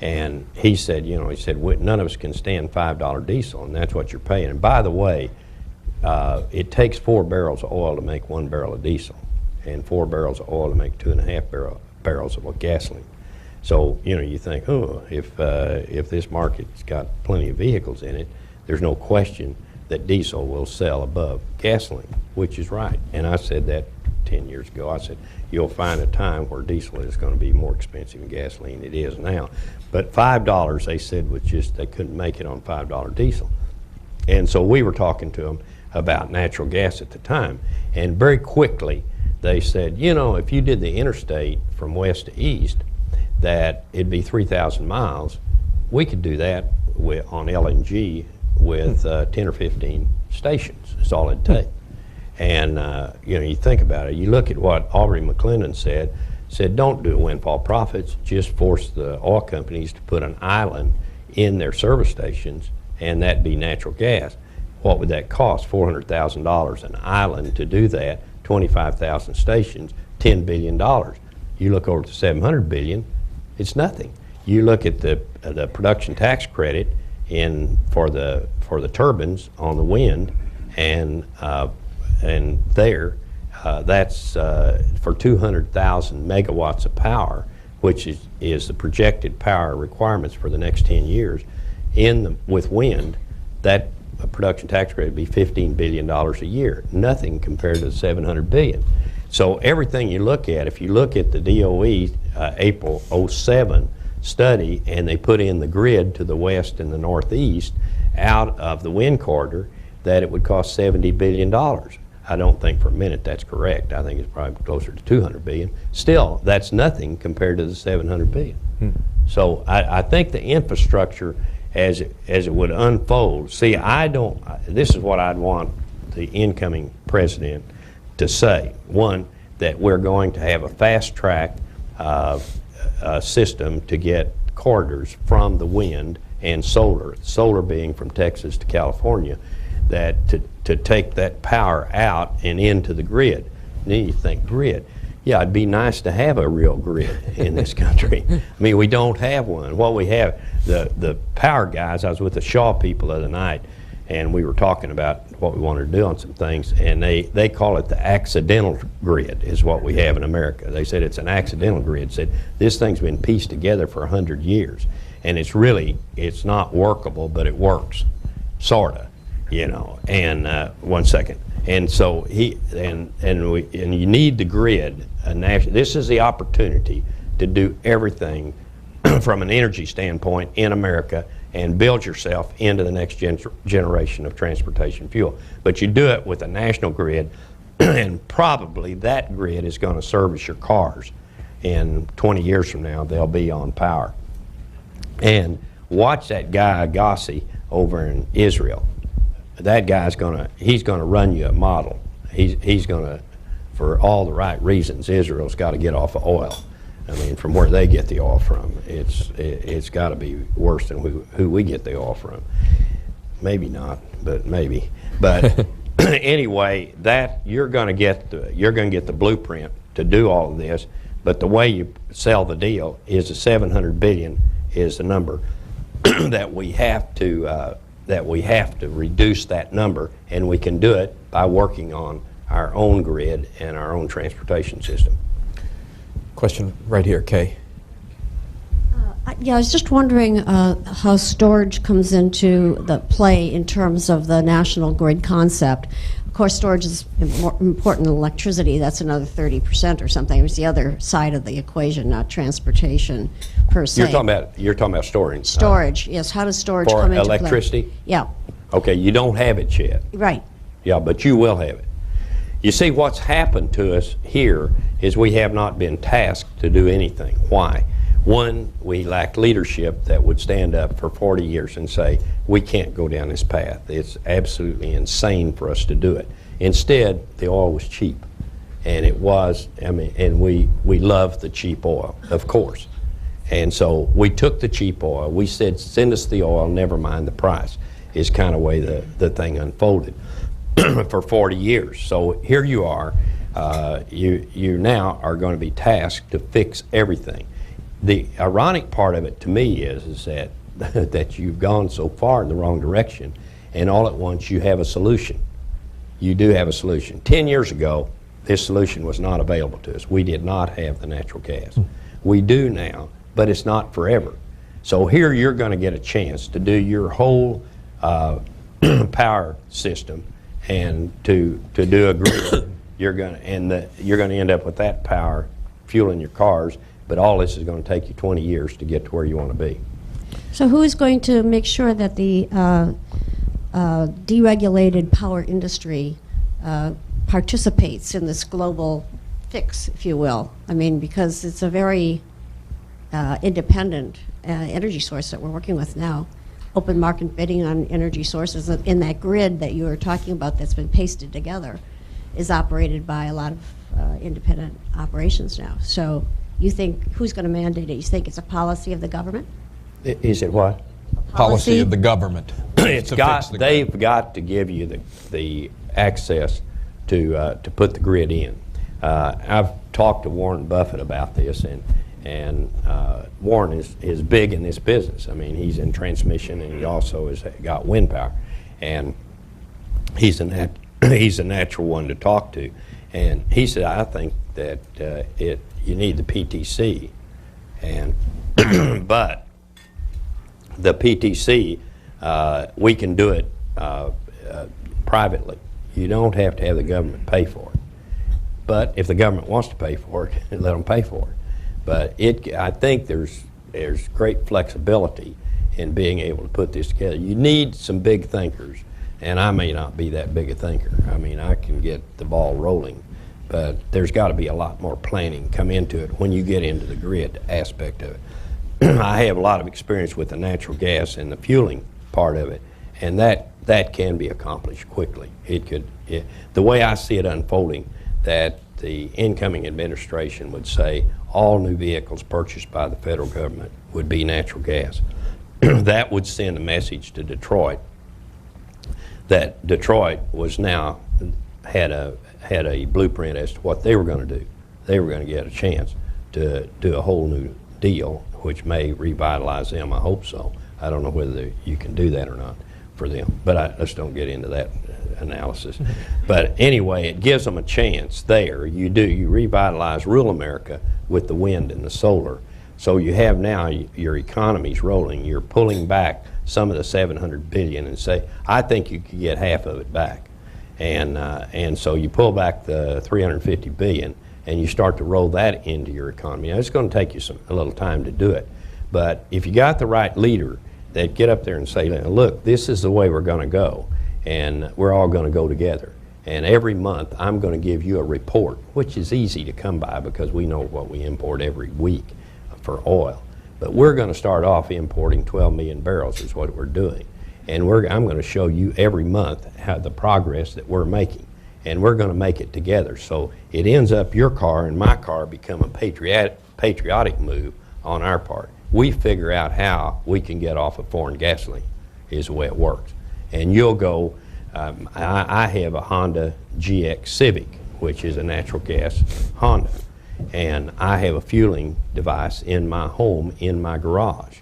And he said, none of us can stand $5 diesel, and that's what you're paying. And by the way, it takes 4 barrels of oil to make 1 barrel of diesel, and 4 barrels of oil to make 2.5 barrels of gasoline. So, you think, if this market's got plenty of vehicles in it, there's no question that diesel will sell above gasoline, which is right. And I said that 10 years ago. I said, you'll find a time where diesel is going to be more expensive than gasoline. It is now. But $5, they said, was just, they couldn't make it on $5 diesel. And so we were talking to them about natural gas at the time. And very quickly, they said, if you did the interstate from west to east, that it'd be 3,000 miles. We could do that on LNG with 10 or 15 stations. That's all it'd take. And, you think about it. You look at what Aubrey McClendon said, don't do windfall profits, just force the oil companies to put an island in their service stations, and that'd be natural gas. what would that cost? $400,000 an island to do that, 25,000 stations, $10 billion. You look over to $700 billion, it's nothing. You look at the production tax credit for the turbines on the wind, and there, that's for 200,000 megawatts of power, which is the projected power requirements for the next 10 years. With wind, that production tax credit would be $15 billion a year. Nothing compared to the $700 billion. So everything you look at, if you look at the DOE April '07 study, and they put in the grid to the west and the northeast out of the wind corridor, that it would cost $70 billion. I don't think for a minute that's correct. I think it's probably closer to $200 billion. Still, that's nothing compared to the $700 billion. So I think the infrastructure, as it would unfold, see, this is what I'd want the incoming president to say. One, that we're going to have a fast track system to get corridors from the wind and solar being from Texas to California, that to take that power out and into the grid. And then you think, grid. Yeah, it'd be nice to have a real grid in this country. I mean, we don't have one. What we have, the power guys, I was with the Shaw people the other night, and we were talking about what we wanted to do on some things, and they call it the accidental grid is what we have in America. They said it's an accidental grid. Said this thing's been pieced together for 100 years, and it's not workable, but it works, sorta, you know. And one second. And so and you need the grid. This is the opportunity to do everything from an energy standpoint in America and build yourself into the next generation of transportation fuel. But you do it with a national grid, and probably that grid is going to service your cars. And 20 years from now, they'll be on power. And watch that guy Agassi over in Israel. That guy's he's gonna run you a model. He's gonna, for all the right reasons, Israel's got to get off of oil. I mean, from where they get the oil from, it's got to be worse than who we get the oil from. Maybe not, but maybe. But anyway, that you're going to get the blueprint to do all of this. But the way you sell the deal is the $700 billion is the number that we have to reduce that number, and we can do it by working on our own grid and our own transportation system. Question right here, Kay. Yeah, I was just wondering how storage comes into the play in terms of the national grid concept. Of course, storage is more important than electricity. That's another 30% or something. It's the other side of the equation, not transportation per se. You're talking about storing. Storage, yes. How does storage for come into play? electricity? Yeah. Okay, you don't have it yet. Right. Yeah, but you will have it. You see, what's happened to us here is we have not been tasked to do anything. Why? One, we lack leadership that would stand up for 40 years and say, we can't go down this path. It's absolutely insane for us to do it. Instead, the oil was cheap. And it was, and we love the cheap oil, of course. And so we took the cheap oil. We said, send us the oil, never mind the price, is kind of way the thing unfolded for 40 years. So here you are. You now are going to be tasked to fix everything. The ironic part of it to me is that that you've gone so far in the wrong direction, and all at once you have a solution. You do have a solution. 10 years ago, this solution was not available to us. We did not have the natural gas. We do now, but it's not forever. So here you're going to get a chance to do your whole power system, and to do a grid. You're going to end up with that power fueling your cars. But all this is going to take you 20 years to get to where you want to be. So who is going to make sure that the deregulated power industry participates in this global fix, if you will? I mean, because it's a very independent energy source that we're working with now. Open market bidding on energy sources in that grid that you were talking about that's been pasted together is operated by a lot of independent operations now. So you think, who's going to mandate it? You think it's a policy of the government? Is it what? Policy of the government. it's To got fix the they've got to give you the access to put the grid in. I've talked to Warren Buffett about this, and Warren is big in this business. I mean, he's in transmission, and he also has got wind power, and he's a natural one to talk to. And he said, I think that you need the PTC, and but the PTC, we can do it privately. You don't have to have the government pay for it. But if the government wants to pay for it, let them pay for it. But I think there's great flexibility in being able to put this together. You need some big thinkers, and I may not be that big a thinker. I mean, I can get the ball rolling, but there's got to be a lot more planning come into it when you get into the grid aspect of it. I have a lot of experience with the natural gas and the fueling part of it, and that can be accomplished quickly. The way I see it unfolding, that the incoming administration would say all new vehicles purchased by the federal government would be natural gas. That would send a message to Detroit that Detroit had a blueprint as to what they were going to do. They were going to get a chance to do a whole new deal, which may revitalize them. I hope so. I don't know whether you can do that or not for them, but let's don't get into that analysis. But anyway, it gives them a chance there. You revitalize rural America with the wind and the solar. So you have now your economy's rolling. You're pulling back some of the $700 billion and say, I think you could get half of it back. And so you pull back the $350 billion and you start to roll that into your economy. Now, it's going to take you a little time to do it. But if you got the right leader that get up there and say, look, this is the way we're going to go, and we're all going to go together. And every month I'm going to give you a report, which is easy to come by because we know what we import every week for oil. But we're going to start off importing 12 million barrels is what we're doing. And I'm going to show you every month how the progress that we're making. And we're going to make it together. So it ends up your car and my car become a patriotic move on our part. We figure out how we can get off of foreign gasoline is the way it works. And you'll go, I have a Honda GX Civic, which is a natural gas Honda. And I have a fueling device in my home, in my garage.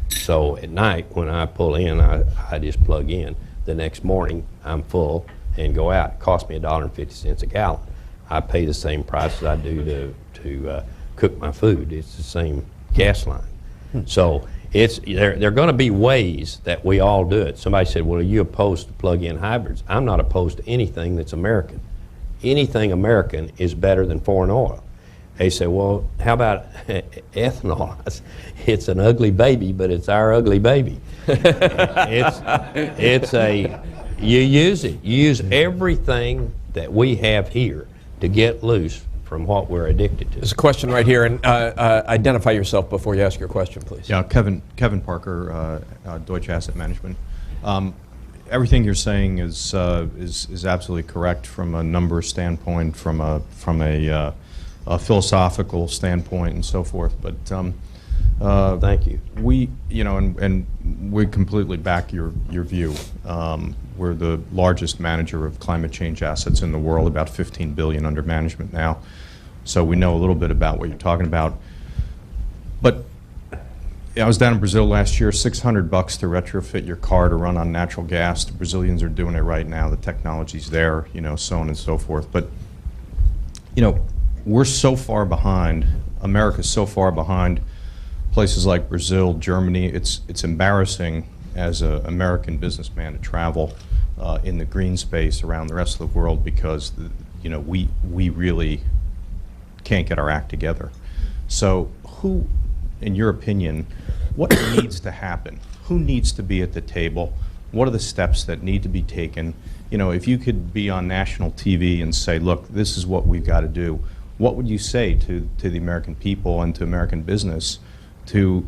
So at night when I pull in, I just plug in. The next morning I'm full and go out. It costs me $1.50 a gallon. I pay the same price as I do to cook my food. It's the same gas line. So there are going to be ways that we all do it. Somebody said, well, are you opposed to plug-in hybrids? I'm not opposed to anything that's American. Anything American is better than foreign oil. They say, well, how about ethanol? It's an ugly baby, but it's our ugly baby. You use it. You use everything that we have here to get loose from what we're addicted to. There's a question right here, and identify yourself before you ask your question, please. Yeah, Kevin Parker, Deutsche Asset Management. Everything you're saying is absolutely correct from a number standpoint, from a philosophical standpoint, and so forth. But thank you. And we completely back your view. We're the largest manager of climate change assets in the world, about $15 billion under management now. So we know a little bit about what you're talking about. But I was down in Brazil last year, $600 to retrofit your car to run on natural gas. The Brazilians are doing it right now. The technology's there, so on and so forth. But, we're so far behind. America's so far behind places like Brazil, Germany. It's embarrassing as an American businessman to travel in the green space around the rest of the world because we really can't get our act together. So who, in your opinion, what needs to happen? Who needs to be at the table? What are the steps that need to be taken? If you could be on national TV and say, look, this is what we've got to do, what would you say to the American people and to American business to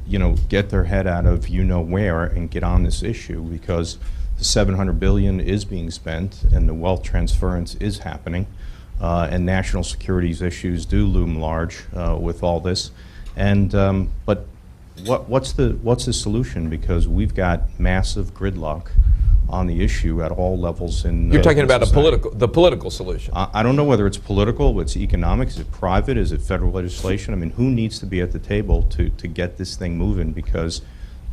get their head out of where and get on this issue? Because the $700 billion is being spent and the wealth transference is happening, and national securities issues do loom large with all this. And but what's the solution? Because we've got massive gridlock. on the issue at all levels in You're talking about society. the political solution. I don't know whether it's political, it's economic, is it private, is it federal legislation? I mean, who needs to be at the table to get this thing moving, because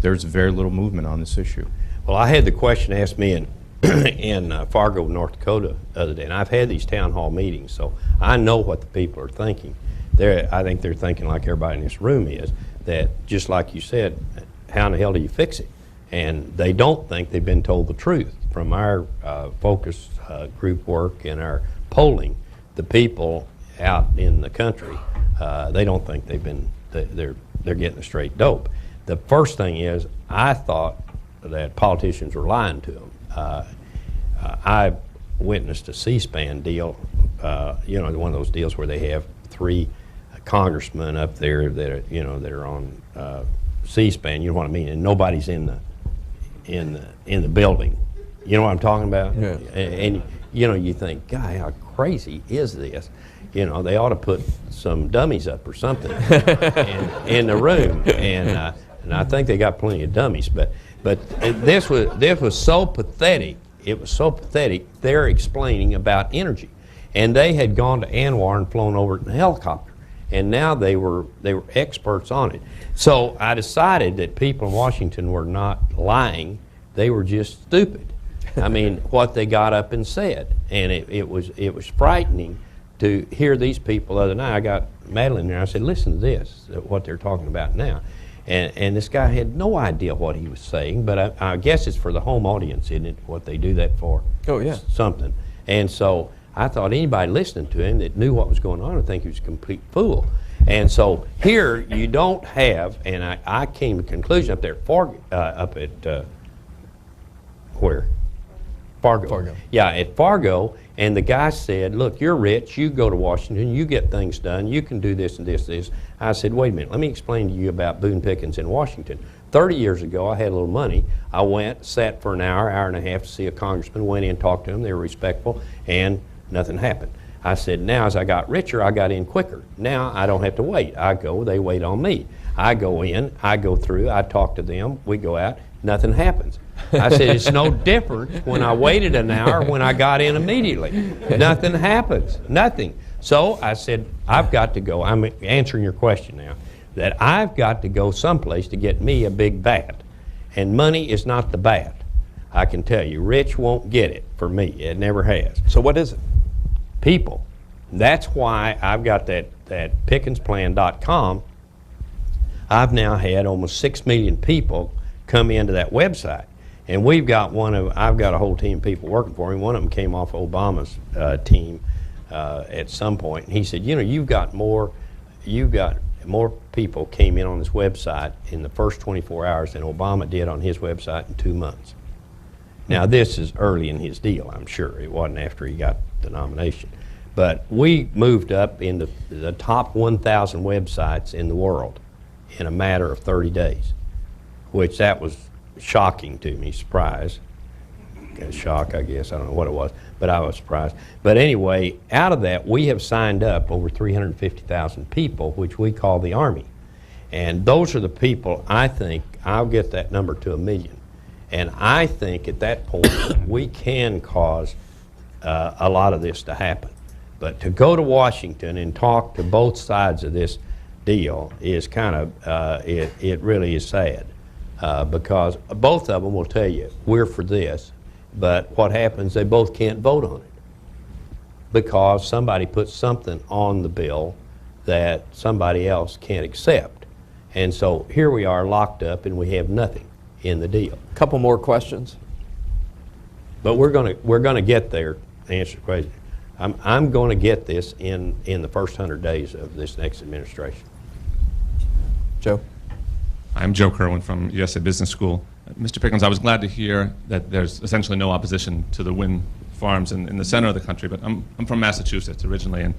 there's very little movement on this issue. Well, I had the question asked me in in Fargo, North Dakota the other day, and I've had these town hall meetings, so I know what the people are thinking. I think they're thinking like everybody in this room is, that just like you said, how in the hell do you fix it? And they don't think they've been told the truth. From our focus group work and our polling, the people out in the country, they don't think they're getting the straight dope. The first thing is, I thought that politicians were lying to them. I witnessed a C-SPAN deal, one of those deals where they have 3 congressmen up there that are on C-SPAN. You know what I mean? And nobody's in the building. You know what I'm talking about? Yeah. And you think, God, how crazy is this? They ought to put some dummies up or something in the room. And I think they got plenty of dummies. But this was so pathetic. It was so pathetic. They're explaining about energy, and they had gone to Anwar and flown over it in a helicopter, and now they were experts on it. So I decided that people in Washington were not lying; they were just stupid. I mean, what they got up and said, and it was frightening to hear these people the other night. I got Madeline there. I said, "Listen to this, what they're talking about now." And this guy had no idea what he was saying, but I guess it's for the home audience, isn't it, what they do that for? Oh, yeah. Something. And so I thought anybody listening to him that knew what was going on would think he was a complete fool. And so here you don't have, and I came to the conclusion up there at where? Fargo. Yeah, at Fargo, and the guy said, look, you're rich, you go to Washington, you get things done, you can do this and this. I said, wait a minute, let me explain to you about Boone Pickens in Washington. 30 years ago, I had a little money. I went, sat for an hour and a half to see a congressman, went in, talked to them, they were respectful, and nothing happened. I said, now as I got richer, I got in quicker. Now I don't have to wait. I go, they wait on me. I go in, I go through, I talk to them, we go out, nothing happens. I said, it's no different when I waited an hour when I got in immediately. Nothing happens, nothing. So I said, I've got to go. I'm answering your question now, that I've got to go someplace to get me a big bat. And money is not the bat. I can tell you, Rich won't get it for me. It never has. So what is it? People. That's why I've got that PickensPlan.com. I've now had almost 6 million people come into that website. And I've got a whole team of people working for me. One of them came off Obama's team at some point. And he said, you've got more people came in on this website in the first 24 hours than Obama did on his website in 2 months. Now, this is early in his deal, I'm sure. It wasn't after he got the nomination. But we moved up into the top 1,000 websites in the world in a matter of 30 days, which that was shocking to me, surprise. Shock, I guess, I don't know what it was, but I was surprised. But anyway, out of that, we have signed up over 350,000 people, which we call the Army. And those are the people, I think, I'll get that number to 1 million. And I think at that point, we can cause a lot of this to happen. But to go to Washington and talk to both sides of this deal is kind of, it really is sad. Because both of them will tell you, we're for this, but what happens, they both can't vote on it because somebody puts something on the bill that somebody else can't accept. And so here we are locked up and we have nothing in the deal. Couple more questions. But we're gonna get there, to answer the question. I'm going to get this in the first 100 days of this next administration. Joe? I'm Joe Kerwin from USA Business School. Mr. Pickens, I was glad to hear that there's essentially no opposition to the wind farms in the center of the country, but I'm from Massachusetts originally, and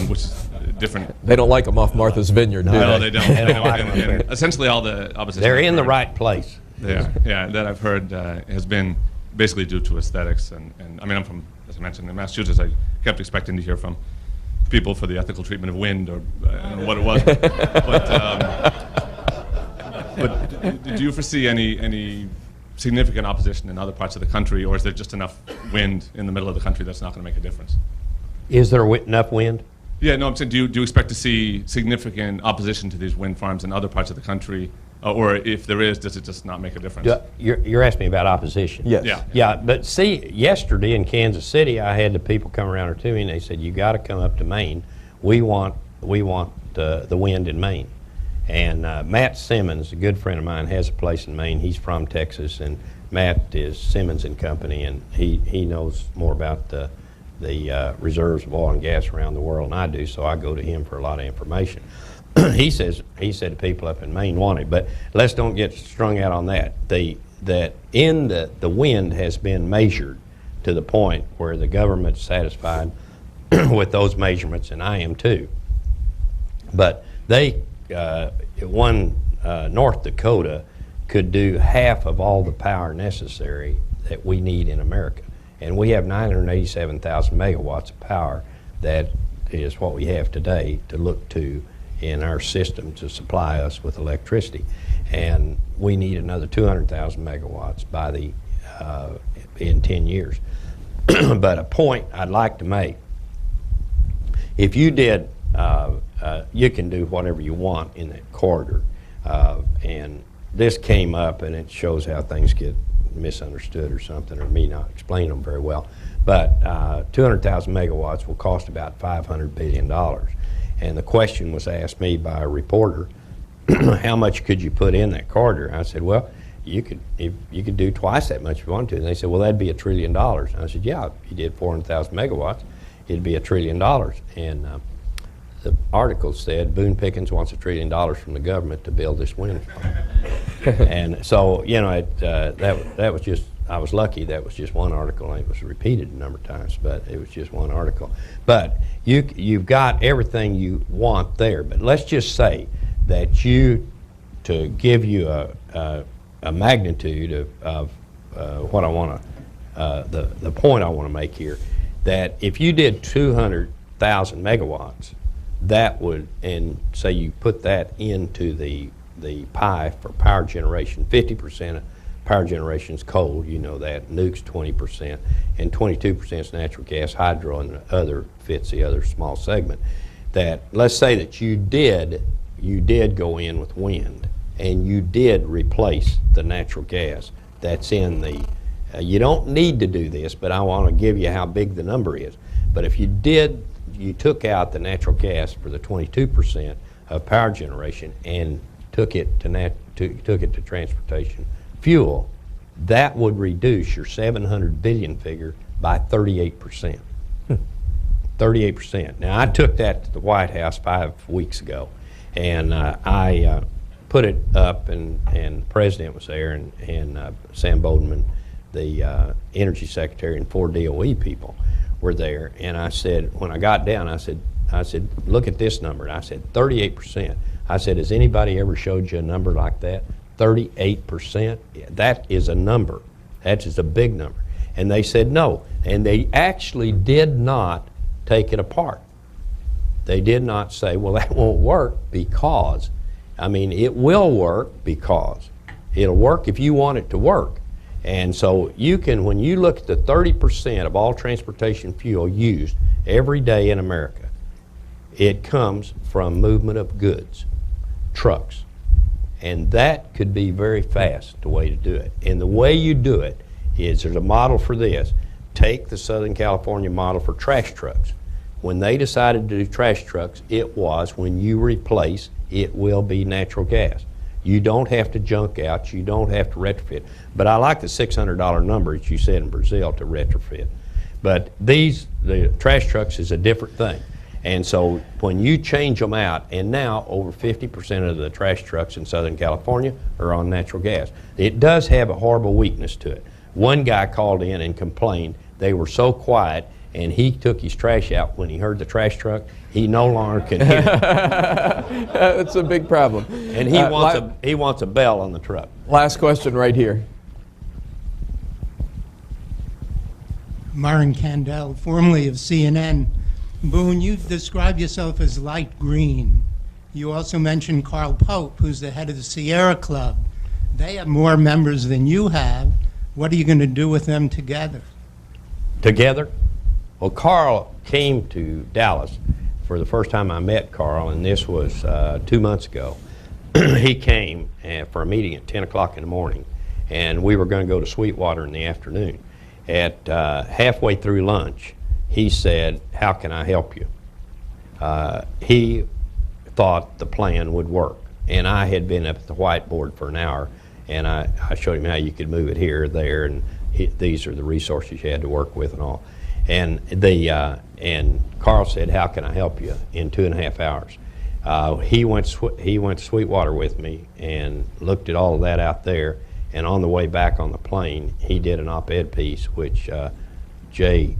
which is different. They don't like them off Martha's Vineyard, do No, they? they don't. They don't like them up And there. essentially all the opposition. They're I've in the heard- right place. They are, yeah, that I've heard has been basically due to aesthetics, and I mean, I'm from, as I mentioned, in Massachusetts. I kept expecting to hear from people for the ethical treatment of wind, or I don't know what it was, but do you foresee any significant opposition in other parts of the country, or is there just enough wind in the middle of the country that's not going to make a difference? Is there enough wind? Yeah, no, I'm saying, do you expect to see significant opposition to these wind farms in other parts of the country, or if there is, does it just not make a difference? You're asking me about opposition? Yes. Yeah. Yeah, but see, yesterday in Kansas City, I had the people come around to me and they said, "You got to come up to Maine. We want the wind in Maine." And Matt Simmons, a good friend of mine, has a place in Maine. He's from Texas, and Matt is Simmons and Company, and he knows more about the reserves of oil and gas around the world than I do. So I go to him for a lot of information. He said the people up in Maine want it, but let's don't get strung out on that. The wind has been measured to the point where the government's satisfied with those measurements, and I am too. But North Dakota could do half of all the power necessary that we need in America, and we have 987,000 megawatts of power. That is what we have today to look to in our system to supply us with electricity, and we need another 200,000 megawatts by in 10 years. But a point I'd like to make: if you did, you can do whatever you want in that corridor, and this came up, and it shows how things get misunderstood or something, or me not explaining them very well. But 200,000 megawatts will cost about $500 billion. And the question was asked me by a reporter, how much could you put in that corridor? I said, well, you could do twice that much if you wanted to. And they said, well, that'd be $1 trillion. And I said, yeah, if you did 400,000 megawatts, it'd be $1 trillion. And the article said Boone Pickens wants $1 trillion from the government to build this wind farm. And so, you know, that was just, I was lucky that was just one article, and it was repeated a number of times, but it was just one article. But you've got everything you want there. But let's just say that to give you a magnitude of what I want to, the point I want to make here, that if you did 200,000 megawatts, that would, and say you put that into the pie for power generation, 50% of power generation is coal, you know that, nukes 20%, and 22% is natural gas, hydro, and the other fits the other small segment. That, let's say that you did go in with wind, and you did replace the natural gas that's in the, you don't need to do this, but I want to give you how big the number is. But if you did, you took out the natural gas for the 22% of power generation and took it to transportation fuel, that would reduce your 700 billion figure by 38%. 38%. Now, I took that to the White House 5 weeks ago, and I put it up, and the president was there, and Sam Boldman, the energy secretary, and 4 DOE people were there. And I said, when I got down, I said, look at this number. And I said, 38%. I said, has anybody ever showed you a number like that? 38%? That is a number. That is a big number. And they said no. And they actually did not take it apart. They did not say, well, that won't work because, I mean, it will work because it'll work if you want it to work. And so you can, when you look at the 30% of all transportation fuel used every day in America, it comes from movement of goods, trucks. And that could be very fast, the way to do it. And the way you do it is, there's a model for this. Take the Southern California model for trash trucks. When they decided to do trash trucks, it was, when you replace, it will be natural gas. You don't have to junk out, you don't have to retrofit. But I like the $600 number that you said in Brazil to retrofit. But the trash trucks is a different thing. And so when you change them out, and now over 50% of the trash trucks in Southern California are on natural gas. It does have a horrible weakness to it. One guy called in and complained they were so quiet, and he took his trash out when he heard the trash truck. He no longer could hear it. That's a big problem. And he wants a bell on the truck. Last question right here. Myron Candell, formerly of CNN. Boone, you describe yourself as light green. You also mentioned Carl Pope, who's the head of the Sierra Club. They have more members than you have. What are you going to do with them together? Together? Well, Carl came to Dallas for the first time I met Carl, and this was 2 months ago. He came for a meeting at 10 o'clock in the morning, and we were going to go to Sweetwater in the afternoon. At halfway through lunch, he said, "How can I help you?" He thought the plan would work, and I had been up at the whiteboard for an hour, and I showed him how you could move it here, there, and these are the resources you had to work with and all. And Carl said, "How can I help you?" in 2.5 hours. He went to Sweetwater with me and looked at all of that out there. And on the way back on the plane, he did an op-ed piece, which Jay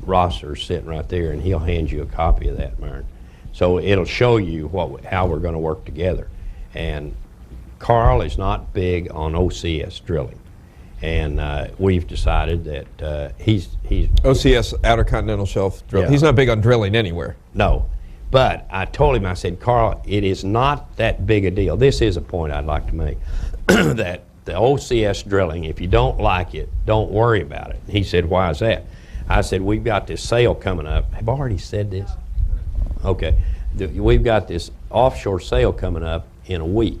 Rosser's sitting right there, and he'll hand you a copy of that, Myron. So it'll show you how we're going to work together. And Carl is not big on OCS drilling. And we've decided that he's OCS, Outer Continental Shelf drill. Yeah. He's not big on drilling anywhere. No. But I told him, I said, "Carl, it is not that big a deal." This is a point I'd like to make, that the OCS drilling, if you don't like it, don't worry about it. He said, "Why is that?" I said, "We've got this sale coming up." Have I already said this? Okay. We've got this offshore sale coming up in a week,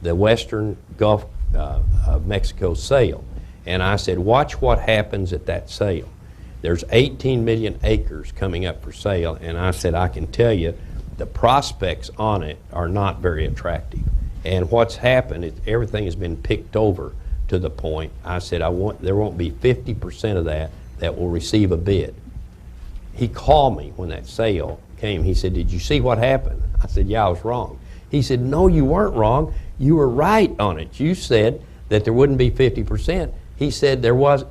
the Western Gulf of Mexico sale. And I said, "Watch what happens at that sale." There's 18 million acres coming up for sale, and I said, "I can tell you the prospects on it are not very attractive." And what's happened is everything has been picked over to the point, I said, there won't be 50% of that will receive a bid. He called me when that sale came. He said, "Did you see what happened?" I said, "Yeah, I was wrong." He said, "No, you weren't wrong. You were right on it. You said that there wouldn't be 50%. He said there was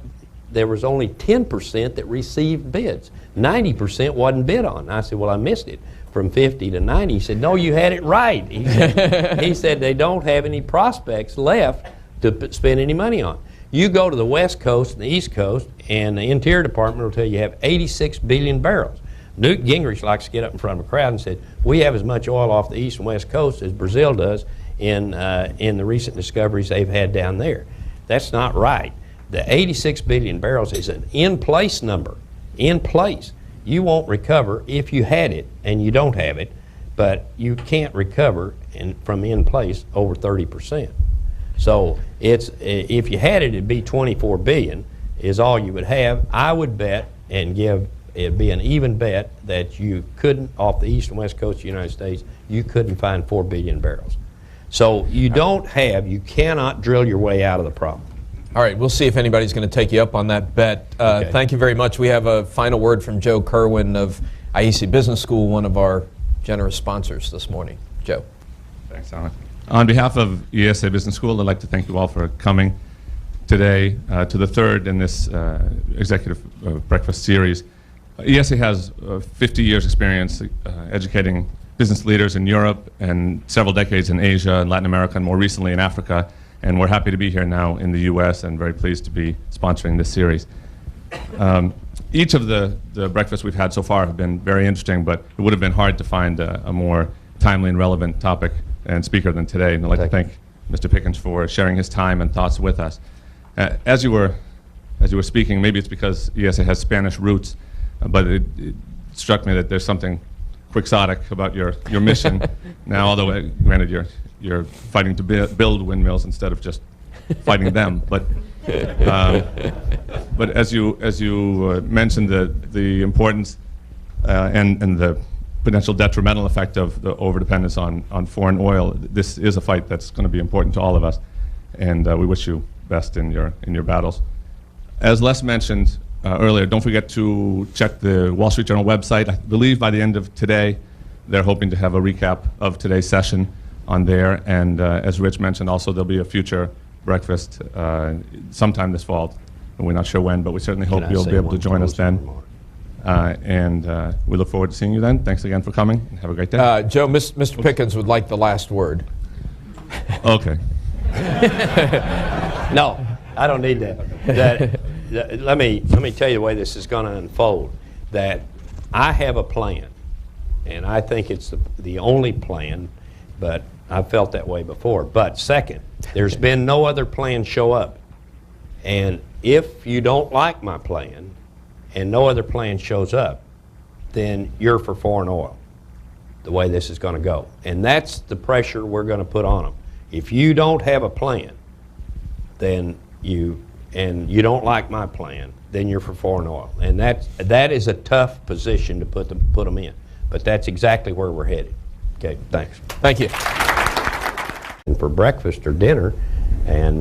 only 10% that received bids. 90% wasn't bid on. I said, "Well, I missed it from 50 to 90. He said, "No, you had it right." He said they don't have any prospects left to spend any money on. You go to the West Coast and the East Coast, and the Interior Department will tell you have 86 billion barrels. Newt Gingrich likes to get up in front of a crowd and said, "We have as much oil off the East and West Coast as Brazil does in the recent discoveries they've had down there." That's not right. The 86 billion barrels is an in-place number, in place. You won't recover if you had it, and you don't have it, but you can't recover from in place over 30%. So if you had it, it'd be 24 billion is all you would have. I would bet and it'd be an even bet that you couldn't, off the East and West Coast of the United States, you couldn't find 4 billion barrels. So you cannot drill your way out of the problem. All right, we'll see if anybody's going to take you up on that bet. Okay. Thank you very much. We have a final word from Joe Kerwin of IEC Business School, one of our generous sponsors this morning. Joe. Thanks, Alan. On behalf of ESA Business School, I'd like to thank you all for coming today to the third in this executive breakfast series. ESA has 50 years experience educating business leaders in Europe and several decades in Asia and Latin America and more recently in Africa. And we're happy to be here now in the U.S. and very pleased to be sponsoring this series. Each of the breakfasts we've had so far have been very interesting, but it would have been hard to find a more timely and relevant topic and speaker than today. And I'd like to thank Mr. Pickens for sharing his time and thoughts with us. As you were speaking, maybe it's because ESA has Spanish roots, but it struck me that there's something quixotic about your mission now, although granted you're fighting to build windmills instead of just fighting them. But as you mentioned the importance and the potential detrimental effect of the overdependence on foreign oil, this is a fight that's going to be important to all of us, and we wish you best in your battles. As Les mentioned earlier, don't forget to check the Wall Street Journal website. I believe by the end of today, they're hoping to have a recap of today's session on there. And as Rich mentioned, also there'll be a future breakfast sometime this fall. We're not sure when, but we certainly hope you'll be able to join us then. And we look forward to seeing you then. Thanks again for coming, and have a great day. Joe, Mr. Pickens would like the last word. Okay. No, I don't need that. Let me tell you the way this is going to unfold. That I have a plan, and I think it's the only plan, but I've felt that way before. But second, There's been no other plan show up. And if you don't like my plan and no other plan shows up, then you're for foreign oil, the way this is going to go. And that's the pressure we're going to put on them. If you don't have a plan, then you don't like my plan, then you're for foreign oil. And that is a tough position to put them in. But that's exactly where we're headed. Okay, thanks. Thank you. And for breakfast or dinner, and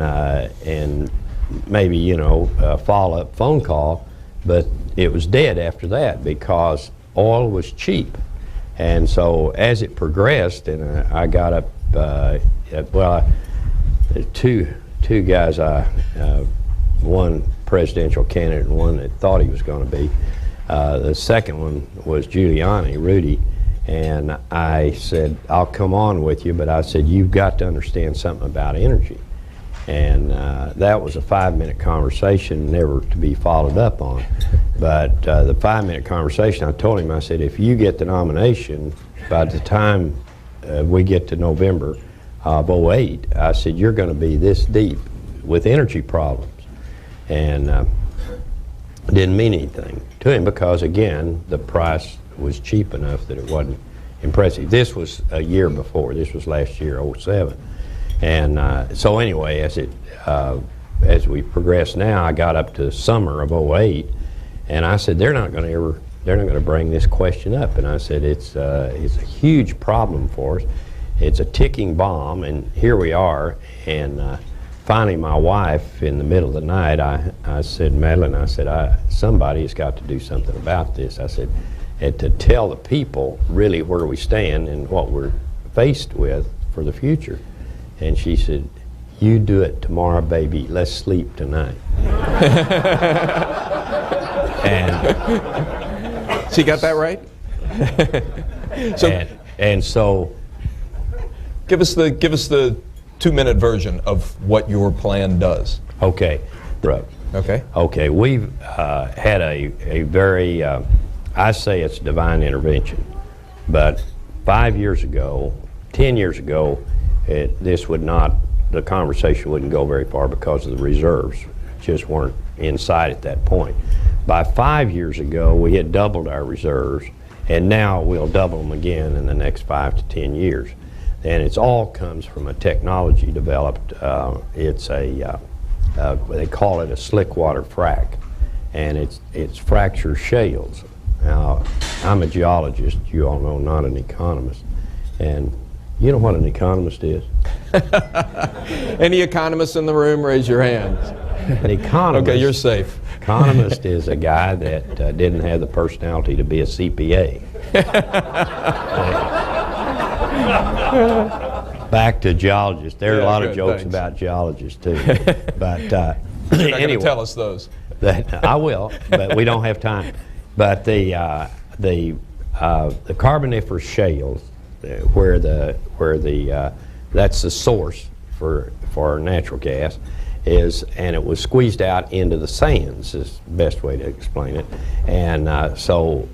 maybe a follow-up phone call, but it was dead after that because oil was cheap. And so as it progressed, and I got up, two guys, one presidential candidate and one that thought he was going to be. The second one was Rudy, and I said, I'll come on with you, but I said, you've got to understand something about energy. And that was a 5-minute conversation, never to be followed up on. But the 5-minute conversation, I told him, I said, if you get the nomination, by the time we get to November of '08, I said, you're going to be this deep with energy problems. And didn't mean anything to him because, again, the price was cheap enough that it wasn't impressive. This was a year before. This was last year, '07. And so anyway, as we progress now, I got up to summer of '08, and I said, they're not going to bring this question up. And I said, it's a huge problem for us. It's a ticking bomb, and here we are. And finally, my wife, in the middle of the night, I said, Madeline, I said, somebody has got to do something about this. I said, and to tell the people really where we stand and what we're faced with for the future. And she said, you do it tomorrow, baby. Let's sleep tonight. And she got that right? So give us the 2-minute version of what your plan does. Okay. Right. Okay, we've had a very, I say it's divine intervention, but 5 years ago, 10 years ago, the conversation wouldn't go very far because of the reserves just weren't in sight at that point. By 5 years ago, we had doubled our reserves, and now we'll double them again in the next 5 to 10 years. And it all comes from a technology developed. It's they call it a slick water frac, and it's fracture shales. Now, I'm a geologist, you all know, not an economist, and you know what an economist is? Any economists in the room, raise your hand. An economist. Okay, you're safe. Economist is a guy that didn't have the personality to be a CPA. Back to geologists. There are a lot of jokes about geologists too. But you're not anyway, going to tell us those. I will, but we don't have time. But the Carboniferous shales, where that's the source for natural gas, and it was squeezed out into the sands is the best way to explain it. And so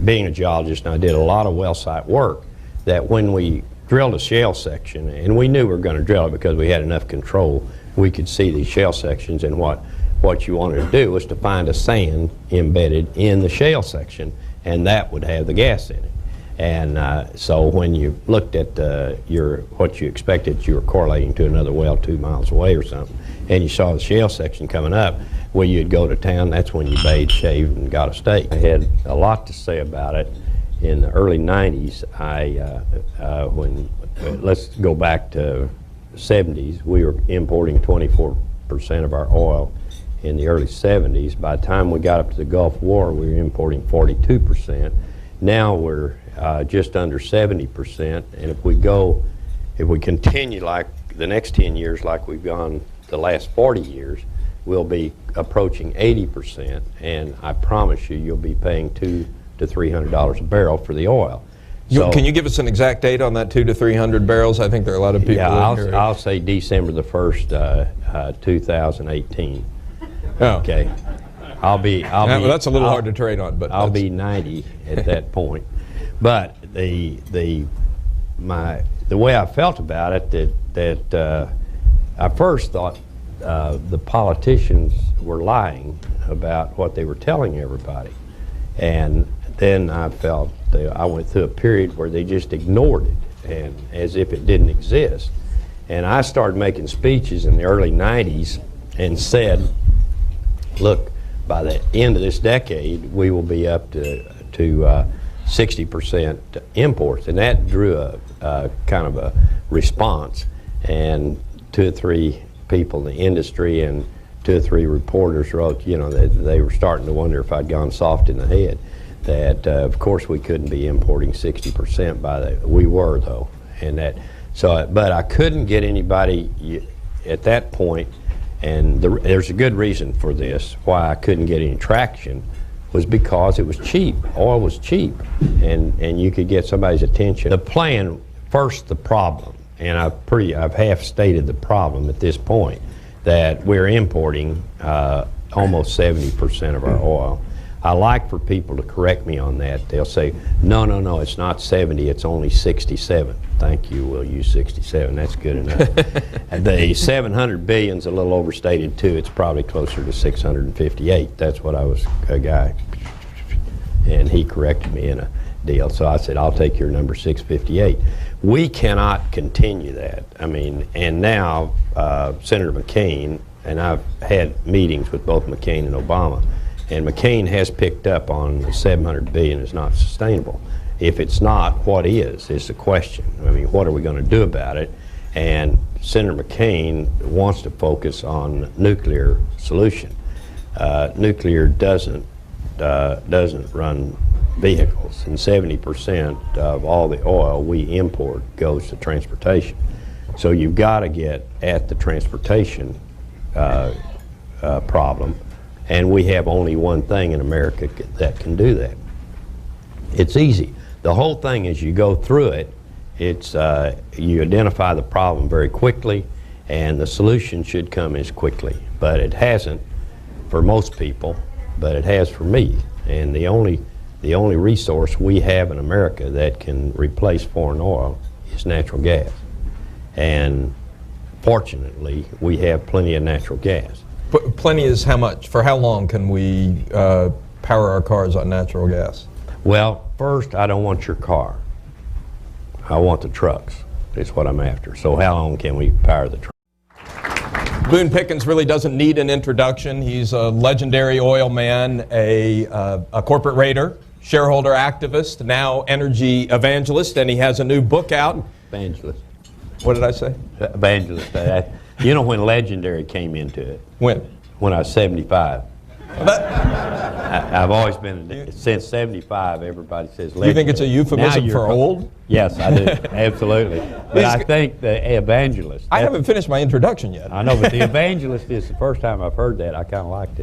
being a geologist, I did a lot of well site work that when we drilled a shale section, and we knew we were going to drill it because we had enough control, we could see these shale sections, and what you wanted to do was to find a sand embedded in the shale section, and that would have the gas in it. And so when you looked at what you expected, you were correlating to another well 2 miles away or something, and you saw the shale section coming up, well, you'd go to town. That's when you bathed, shaved, and got a steak. I had a lot to say about it. In the early 90s, let's go back to the 70s, we were importing 24% of our oil. In the early 70s, by the time we got up to the Gulf War, we were importing 42%. Now we're just under 70%, and if we continue like the next 10 years like we've gone the last 40 years, we'll be approaching 80%, and I promise you'll be paying $200 to $300 a barrel for the oil. Can you give us an exact date on that 200 to 300 barrels? I think there are a lot of people. Yeah, I'll say December the 1st, 2018. Oh. Okay. That's a little hard to trade on, but I'll be 90 at that point. But the way I felt about it, that I first thought the politicians were lying about what they were telling everybody. And then I felt I went through a period where they just ignored it and as if it didn't exist. And I started making speeches in the early 90s and said, look, by the end of this decade, we will be up to 60% imports. And that drew a kind of a response. And 2 or 3 people in the industry and 2 or 3 reporters wrote, you know, they were starting to wonder if I'd gone soft in the head. That of course we couldn't be importing 60% we were though, and that so but I couldn't get anybody at that point, and there's a good reason for this why I couldn't get any traction was because it was cheap. Oil was cheap, and you could get somebody's attention. The plan first, the problem, and I've half stated the problem at this point, that we're importing almost 70% of our oil. I like for people to correct me on that. They'll say, no, it's not 70, it's only 67. Thank you, we'll use 67, that's good enough. The 700 billion's a little overstated too. It's probably closer to 658. That's what I was, a guy, and he corrected me in a deal. So I said, I'll take your number 658. We cannot continue that. I mean, and now Senator McCain, and I've had meetings with both McCain and Obama, and McCain has picked up on the 700 billion is not sustainable. If it's not, what is the question. I mean, what are we going to do about it? And Senator McCain wants to focus on nuclear solution. Nuclear doesn't run vehicles, and 70% of all the oil we import goes to transportation. So you've got to get at the transportation problem. And we have only one thing in America that can do that. It's easy. The whole thing is you go through it, you identify the problem very quickly, and the solution should come as quickly. But it hasn't for most people, but it has for me. And the only resource we have in America that can replace foreign oil is natural gas. And fortunately, we have plenty of natural gas. Plenty is how much? For how long can we power our cars on natural gas? Well, first, I don't want your car. I want the trucks. That's what I'm after. So how long can we power the trucks? Boone Pickens really doesn't need an introduction. He's a legendary oil man, a corporate raider, shareholder activist, now energy evangelist, and he has a new book out. Evangelist. What did I say? Evangelist. You know when legendary came into it? When? When I was 75. I've always been, since 75, everybody says legendary. You think it's a euphemism for old? Yes, I do. Absolutely. But I think the evangelist. I haven't finished my introduction yet. I know, but the evangelist is the first time I've heard that. I kind of liked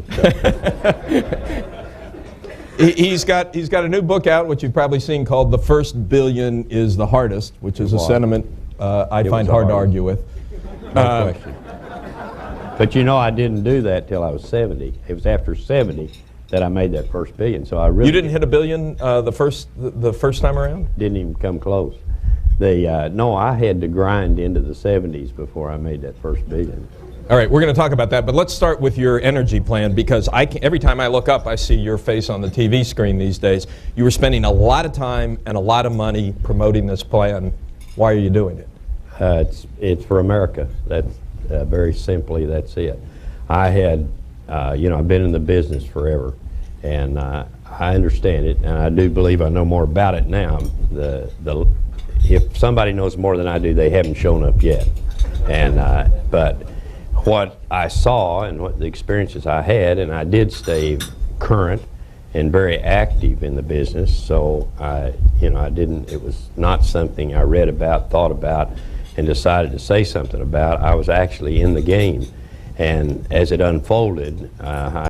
it. He's got a new book out, which you've probably seen, called "The First Billion is the Hardest," which is a sentiment I find hard to argue with. No question. But you know, I didn't do that till I was 70. It was after 70 that I made that first billion. So I really. You didn't hit a billion the first time around? Didn't even come close. No, I had to grind into the 70s before I made that first billion. All right, we're going to talk about that, but let's start with your energy plan, because every time I look up, I see your face on the TV screen these days. You were spending a lot of time and a lot of money promoting this plan. Why are you doing it? It's for America. That's very simply, that's it. I had, I've been in the business forever, and I understand it, and I do believe I know more about it now. If somebody knows more than I do, they haven't shown up yet. And but what I saw and what the experiences I had, and I did stay current and very active in the business. So I didn't. It was not something I read about, thought about, and decided to say something about. I was actually in the game, and as it unfolded,